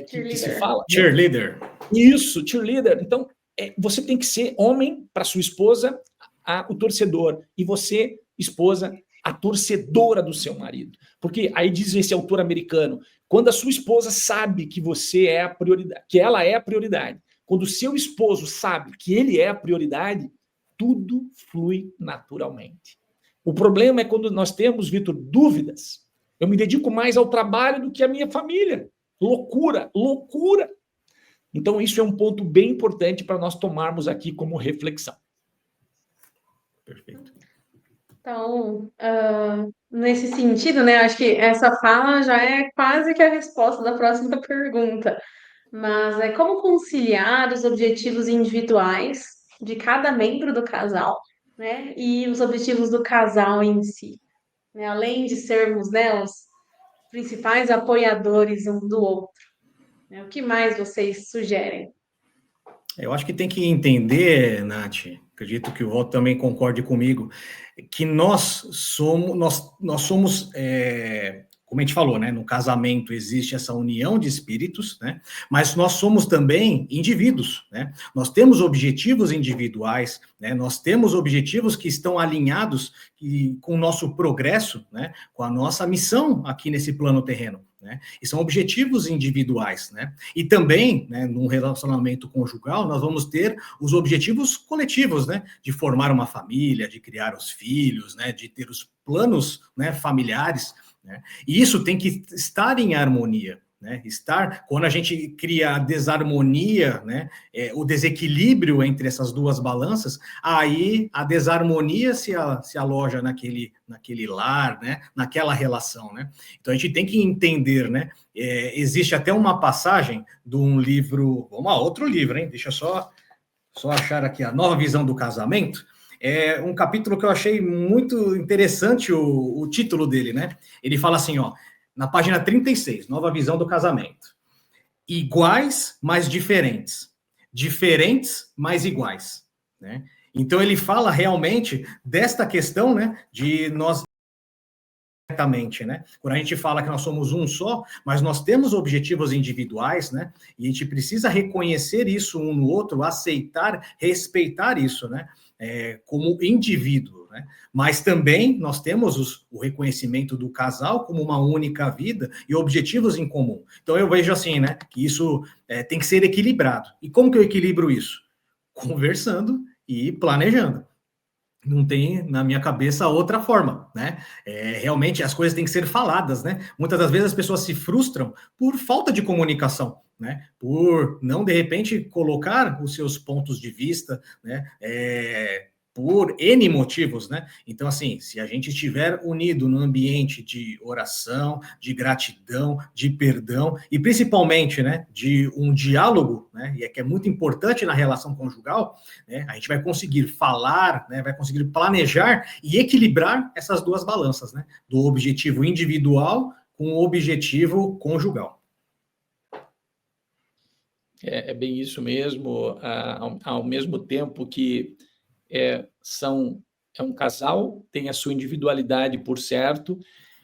Que se fala. Cheerleader. Isso, cheerleader. Então, você tem que ser homem para sua esposa, o torcedor. E você, esposa, a torcedora do seu marido. Porque aí diz esse autor americano, quando a sua esposa sabe que você é a prioridade, que ela é a prioridade, quando o seu esposo sabe que ele é a prioridade, tudo flui naturalmente. O problema é quando nós temos, Vitor, dúvidas. Eu me dedico mais ao trabalho do que à minha família. Loucura, loucura. Então, isso é um ponto bem importante para nós tomarmos aqui como reflexão. Perfeito. Então, nesse sentido, né, acho que essa fala já é quase que a resposta da próxima pergunta. Mas é como conciliar os objetivos individuais de cada membro do casal, né, e os objetivos do casal em si, né, além de sermos, né, os principais apoiadores um do outro, né? O que mais vocês sugerem? Eu acho que tem que entender, Nath, acredito que o Walter também concorde comigo, que nós somos como a gente falou, né? No casamento existe essa união de espíritos, né? Mas nós somos também indivíduos, né? Nós temos objetivos individuais, né? Nós temos objetivos que estão alinhados com o nosso progresso, né? Com a nossa missão aqui nesse plano terreno. Né? E são objetivos individuais, né? E também, né, num relacionamento conjugal, nós vamos ter os objetivos coletivos, né? De formar uma família, de criar os filhos, né? De ter os planos, né, familiares, né? E isso tem que estar em harmonia, né? Quando a gente cria a desarmonia, né? O desequilíbrio entre essas duas balanças, aí a desarmonia se aloja naquele lar, né? Naquela relação, né? Então a gente tem que entender, né? Existe até uma passagem de um livro, outro livro, hein? Deixa só achar aqui a Nova Visão do Casamento. É um capítulo que eu achei muito interessante o título dele, né? Ele fala assim, ó, na página 36, Nova Visão do Casamento. Iguais, mas diferentes. Diferentes, mas iguais. Né? Então, ele fala realmente desta questão, né, de nós diretamente, né? Quando a gente fala que nós somos um só, mas nós temos objetivos individuais, né? E a gente precisa reconhecer isso um no outro, aceitar, respeitar isso, né? Como indivíduo, né? Mas também nós temos o reconhecimento do casal como uma única vida e objetivos em comum. Então eu vejo assim, né? Que isso tem que ser equilibrado. E como que eu equilibro isso? Conversando e planejando. Não tem, na minha cabeça, outra forma, né? Realmente, as coisas têm que ser faladas, né? Muitas das vezes as pessoas se frustram por falta de comunicação, né? Por não, de repente, colocar os seus pontos de vista, né? Por N motivos, né? Então, assim, se a gente estiver unido no ambiente de oração, de gratidão, de perdão, e principalmente, né, de um diálogo, né, e que é muito importante na relação conjugal, né, a gente vai conseguir falar, né, vai conseguir planejar e equilibrar essas duas balanças, né, do objetivo individual com o objetivo conjugal. É bem isso mesmo, ao mesmo tempo que é um casal, tem a sua individualidade por certo,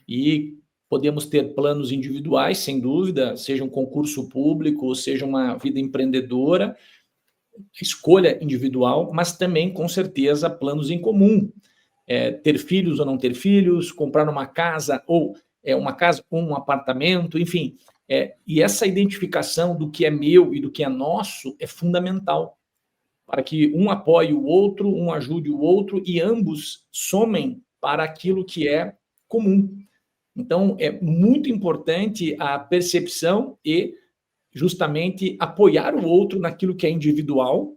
e podemos ter planos individuais, sem dúvida, seja um concurso público, seja uma vida empreendedora, escolha individual, mas também, com certeza, planos em comum. Ter filhos ou não ter filhos, comprar uma casa ou um apartamento, enfim. E essa identificação do que é meu e do que é nosso é fundamental, para que um apoie o outro, um ajude o outro e ambos somem para aquilo que é comum. Então, é muito importante a percepção e justamente apoiar o outro naquilo que é individual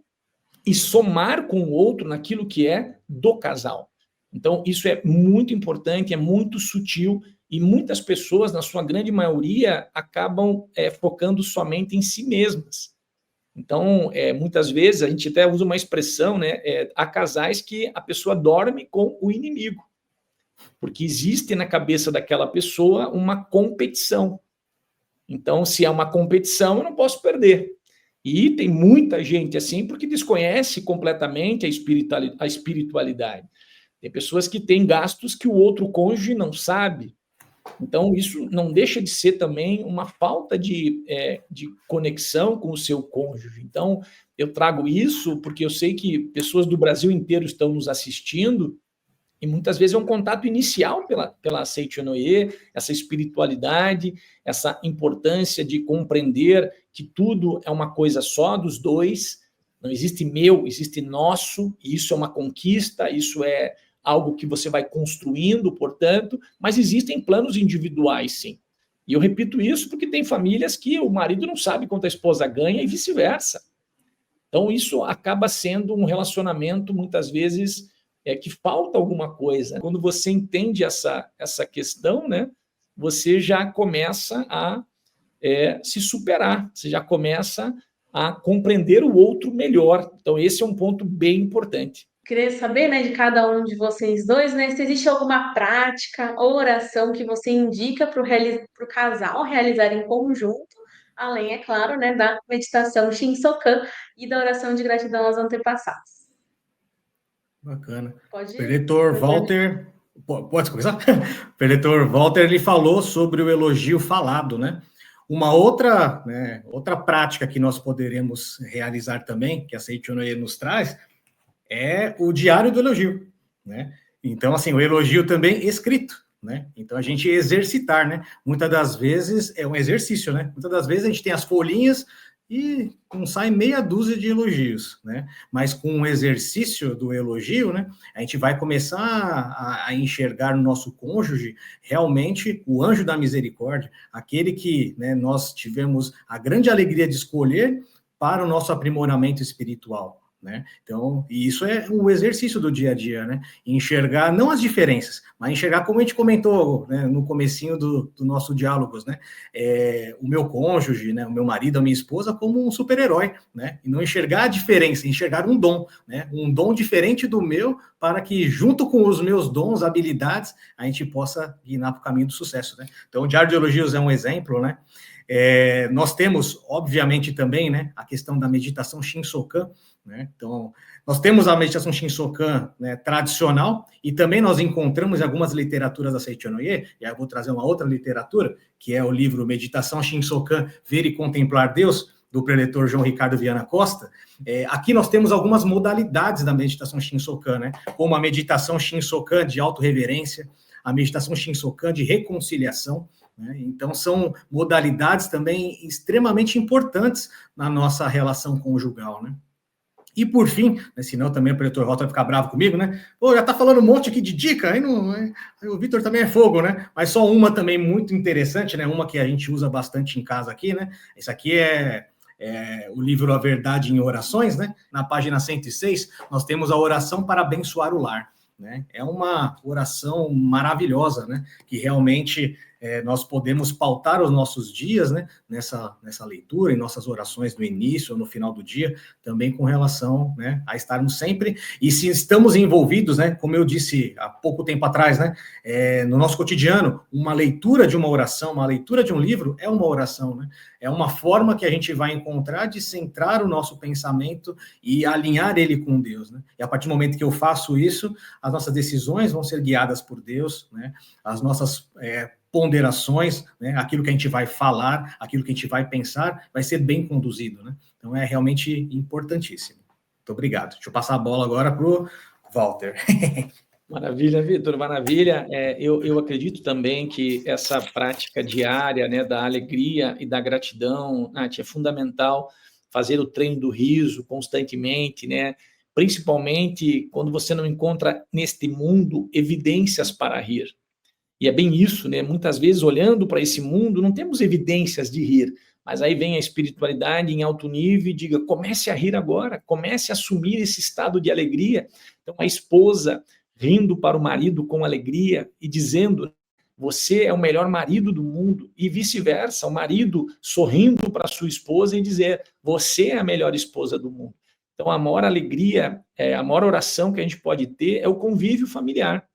e somar com o outro naquilo que é do casal. Então, isso é muito importante, é muito sutil e muitas pessoas, na sua grande maioria, acabam focando somente em si mesmas. Então, muitas vezes, a gente até usa uma expressão, né? Há casais que a pessoa dorme com o inimigo, porque existe na cabeça daquela pessoa uma competição. Então, se é uma competição, eu não posso perder. E tem muita gente assim porque desconhece completamente a espiritualidade. Tem pessoas que têm gastos que o outro cônjuge não sabe. Então, isso não deixa de ser também uma falta de conexão com o seu cônjuge. Então, eu trago isso porque eu sei que pessoas do Brasil inteiro estão nos assistindo e muitas vezes é um contato inicial pela Seichonoye, essa espiritualidade, essa importância de compreender que tudo é uma coisa só dos dois, não existe meu, existe nosso, e isso é uma conquista, isso é algo que você vai construindo, portanto, mas existem planos individuais, sim. E eu repito isso porque tem famílias que o marido não sabe quanto a esposa ganha e vice-versa. Então, isso acaba sendo um relacionamento, muitas vezes, que falta alguma coisa. Quando você entende essa questão, né, você já começa a se superar, você já começa a compreender o outro melhor. Então, esse é um ponto bem importante. Queria saber, né, de cada um de vocês dois, né, se existe alguma prática ou oração que você indica para o casal realizar em conjunto, além, é claro, né, da meditação Shinsokan e da oração de gratidão aos antepassados. Bacana. Pode ir. Preletor Walter, pode começar? Preletor Walter, ele falou sobre o elogio falado, né? Uma outra prática que nós poderemos realizar também, que a Seichonoye nos traz, é o diário do elogio, né? Então, assim, o elogio também escrito, né? Então, a gente exercitar, né? Muitas das vezes é um exercício, né? Muitas das vezes a gente tem as folhinhas e não sai meia dúzia de elogios, né? Mas com o exercício do elogio, né? A gente vai começar a enxergar no nosso cônjuge realmente o anjo da misericórdia, aquele que, né, nós tivemos a grande alegria de escolher para o nosso aprimoramento espiritual, né? Então, e isso é o exercício do dia a dia, né? Enxergar não as diferenças, mas enxergar, como a gente comentou, né, no comecinho do nosso diálogos, né? O meu cônjuge, né, o meu marido, a minha esposa, como um super-herói, né? E não enxergar a diferença, enxergar um dom, né? Um dom diferente do meu, para que, junto com os meus dons, habilidades, a gente possa guiar para o caminho do sucesso, né? Então, o Diário de Elogios é um exemplo, né? Nós temos, obviamente, também, né, a questão da meditação Shinsokan, né? Então, nós temos a meditação Shinsokan, né, tradicional, e também nós encontramos em algumas literaturas da Seichonoye, e aí eu vou trazer uma outra literatura, que é o livro Meditação Shinsokan, Ver e Contemplar Deus, do preletor João Ricardo Viana Costa. Aqui nós temos algumas modalidades da meditação Shinsokan, né, como a meditação Shinsokan de autorreverência, a meditação Shinsokan de reconciliação, né? Então, são modalidades também extremamente importantes na nossa relação conjugal, né? E, por fim, né, senão também o preletor Walter vai ficar bravo comigo, né? Pô, já tá falando um monte aqui de dica, aí o Vitor também é fogo, né? Mas só uma também muito interessante, né? Uma que a gente usa bastante em casa aqui, né? Esse aqui é o livro A Verdade em Orações, né? Na página 106, nós temos a oração para abençoar o lar, né? É uma oração maravilhosa, né? Que realmente nós podemos pautar os nossos dias, né? Nessa leitura, em nossas orações no início ou no final do dia, também com relação, né, a estarmos sempre, e se estamos envolvidos, né? Como eu disse há pouco tempo atrás, né? No nosso cotidiano, uma leitura de uma oração, uma leitura de um livro é uma oração, né? É uma forma que a gente vai encontrar de centrar o nosso pensamento e alinhar ele com Deus, né? E a partir do momento que eu faço isso, as nossas decisões vão ser guiadas por Deus, né? As nossas ponderações, né? Aquilo que a gente vai falar, aquilo que a gente vai pensar, vai ser bem conduzido, né? Então é realmente importantíssimo. Muito obrigado. Deixa eu passar a bola agora para o Walter. Maravilha, Vitor, maravilha. Eu acredito também que essa prática diária, né, da alegria e da gratidão, Nath, é fundamental. Fazer o treino do riso constantemente, né? Principalmente quando você não encontra neste mundo evidências para rir. E é bem isso, né? Muitas vezes, olhando para esse mundo, não temos evidências de rir, mas aí vem a espiritualidade em alto nível e diga, comece a rir agora, comece a assumir esse estado de alegria. Então, a esposa rindo para o marido com alegria e dizendo, você é o melhor marido do mundo, e vice-versa, o marido sorrindo para a sua esposa e dizer, você é a melhor esposa do mundo. Então, a maior alegria, a maior oração que a gente pode ter é o convívio familiar,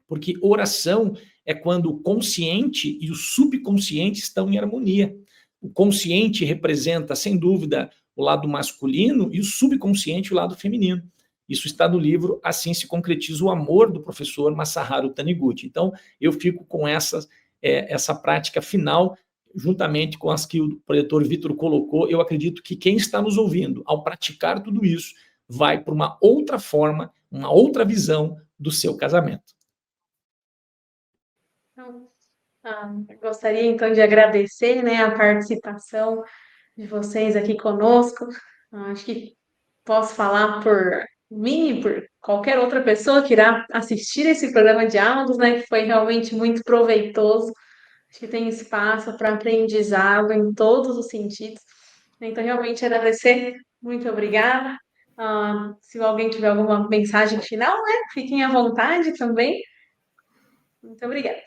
porque oração é quando o consciente e o subconsciente estão em harmonia. O consciente representa, sem dúvida, o lado masculino, e o subconsciente, o lado feminino. Isso está no livro Assim se Concretiza o Amor, do professor Masaharu Taniguchi. Então, eu fico com essa prática final, juntamente com as que o preletor Vitor colocou. Eu acredito que quem está nos ouvindo, ao praticar tudo isso, vai para uma outra forma, uma outra visão do seu casamento. Gostaria, então, de agradecer, né, a participação de vocês aqui conosco. Acho que posso falar por mim e por qualquer outra pessoa que irá assistir esse programa de áudios, né, que foi realmente muito proveitoso. Acho que tem espaço para aprendizado em todos os sentidos. Então, realmente agradecer. Muito obrigada. Se alguém tiver alguma mensagem final, né, fiquem à vontade também. Muito obrigada.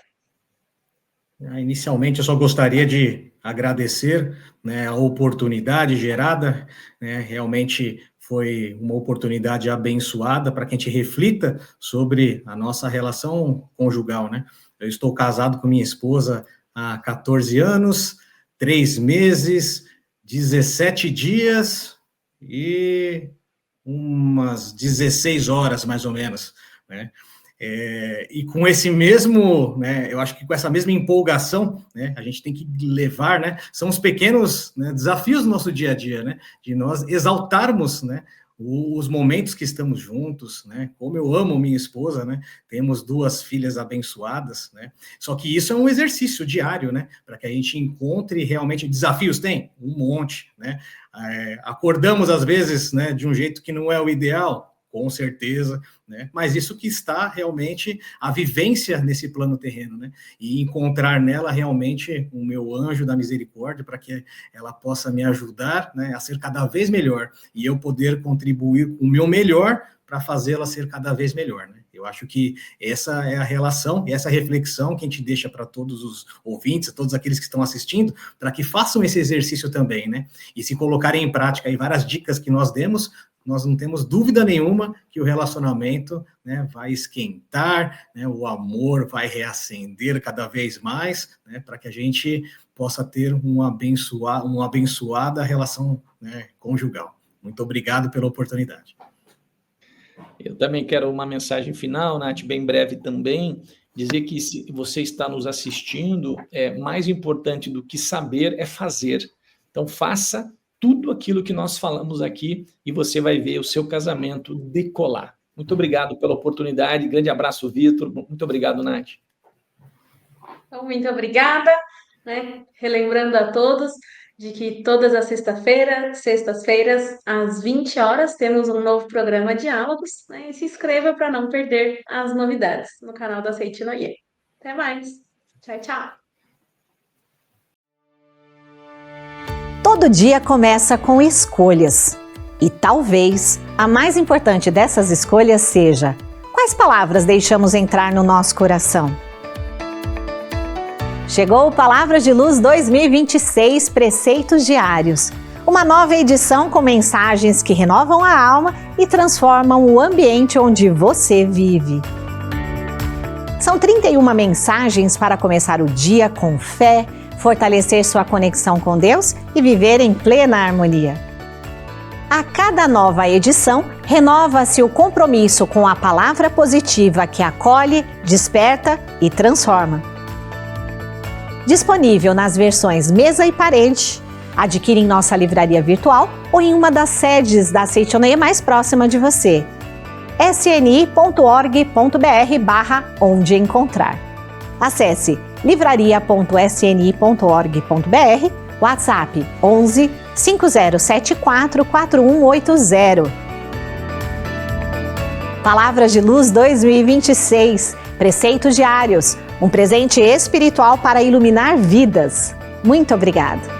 Inicialmente, eu só gostaria de agradecer, né, a oportunidade gerada, né, realmente foi uma oportunidade abençoada para que a gente reflita sobre a nossa relação conjugal, né? Eu estou casado com minha esposa há 14 anos, 3 meses, 17 dias e umas 16 horas, mais ou menos, né? E com esse mesmo, né, eu acho que com essa mesma empolgação, né, a gente tem que levar, né, são os pequenos, né, desafios do nosso dia a dia, né, de nós exaltarmos, né, os momentos que estamos juntos, né, como eu amo minha esposa, né, temos 2 filhas abençoadas, né, só que isso é um exercício diário, né, para que a gente encontre realmente desafios, tem um monte, né, acordamos às vezes, né, de um jeito que não é o ideal, com certeza, né? Mas isso que está realmente a vivência nesse plano terreno, né? E encontrar nela realmente o meu anjo da misericórdia para que ela possa me ajudar, né, a ser cada vez melhor e eu poder contribuir com o meu melhor para fazê-la ser cada vez melhor, né? Eu acho que essa é a relação, essa reflexão que a gente deixa para todos os ouvintes, todos aqueles que estão assistindo, para que façam esse exercício também, né? E se colocarem em prática aí várias dicas que nós demos, nós não temos dúvida nenhuma que o relacionamento, né, vai esquentar, né, o amor vai reacender cada vez mais, né, para que a gente possa ter uma abençoada relação, né, conjugal. Muito obrigado pela oportunidade. Eu também quero uma mensagem final, Nath, bem breve também, dizer que se você está nos assistindo, mais importante do que saber é fazer. Então, faça tudo aquilo que nós falamos aqui e você vai ver o seu casamento decolar. Muito obrigado pela oportunidade. Grande abraço, Vitor. Muito obrigado, Nath. Então, muito obrigada, né? Relembrando a todos de que todas as sextas-feiras, às 20 horas, temos um novo programa de diálogos, né? E se inscreva para não perder as novidades no canal da Seitinoye. Até mais. Tchau, tchau. Todo dia começa com escolhas. E talvez a mais importante dessas escolhas seja: quais palavras deixamos entrar no nosso coração? Chegou o Palavras de Luz 2026 Preceitos Diários. Uma nova edição com mensagens que renovam a alma e transformam o ambiente onde você vive. São 31 mensagens para começar o dia com fé, fortalecer sua conexão com Deus e viver em plena harmonia. A cada nova edição, renova-se o compromisso com a palavra positiva que acolhe, desperta e transforma. Disponível nas versões mesa e parede, adquire em nossa livraria virtual ou em uma das sedes da Seitinoye mais próxima de você. sni.org.br/onde encontrar. Acesse livraria.sni.org.br, WhatsApp 11 5074 4180. Palavras de Luz 2026, Preceitos Diários, um presente espiritual para iluminar vidas. Muito obrigada!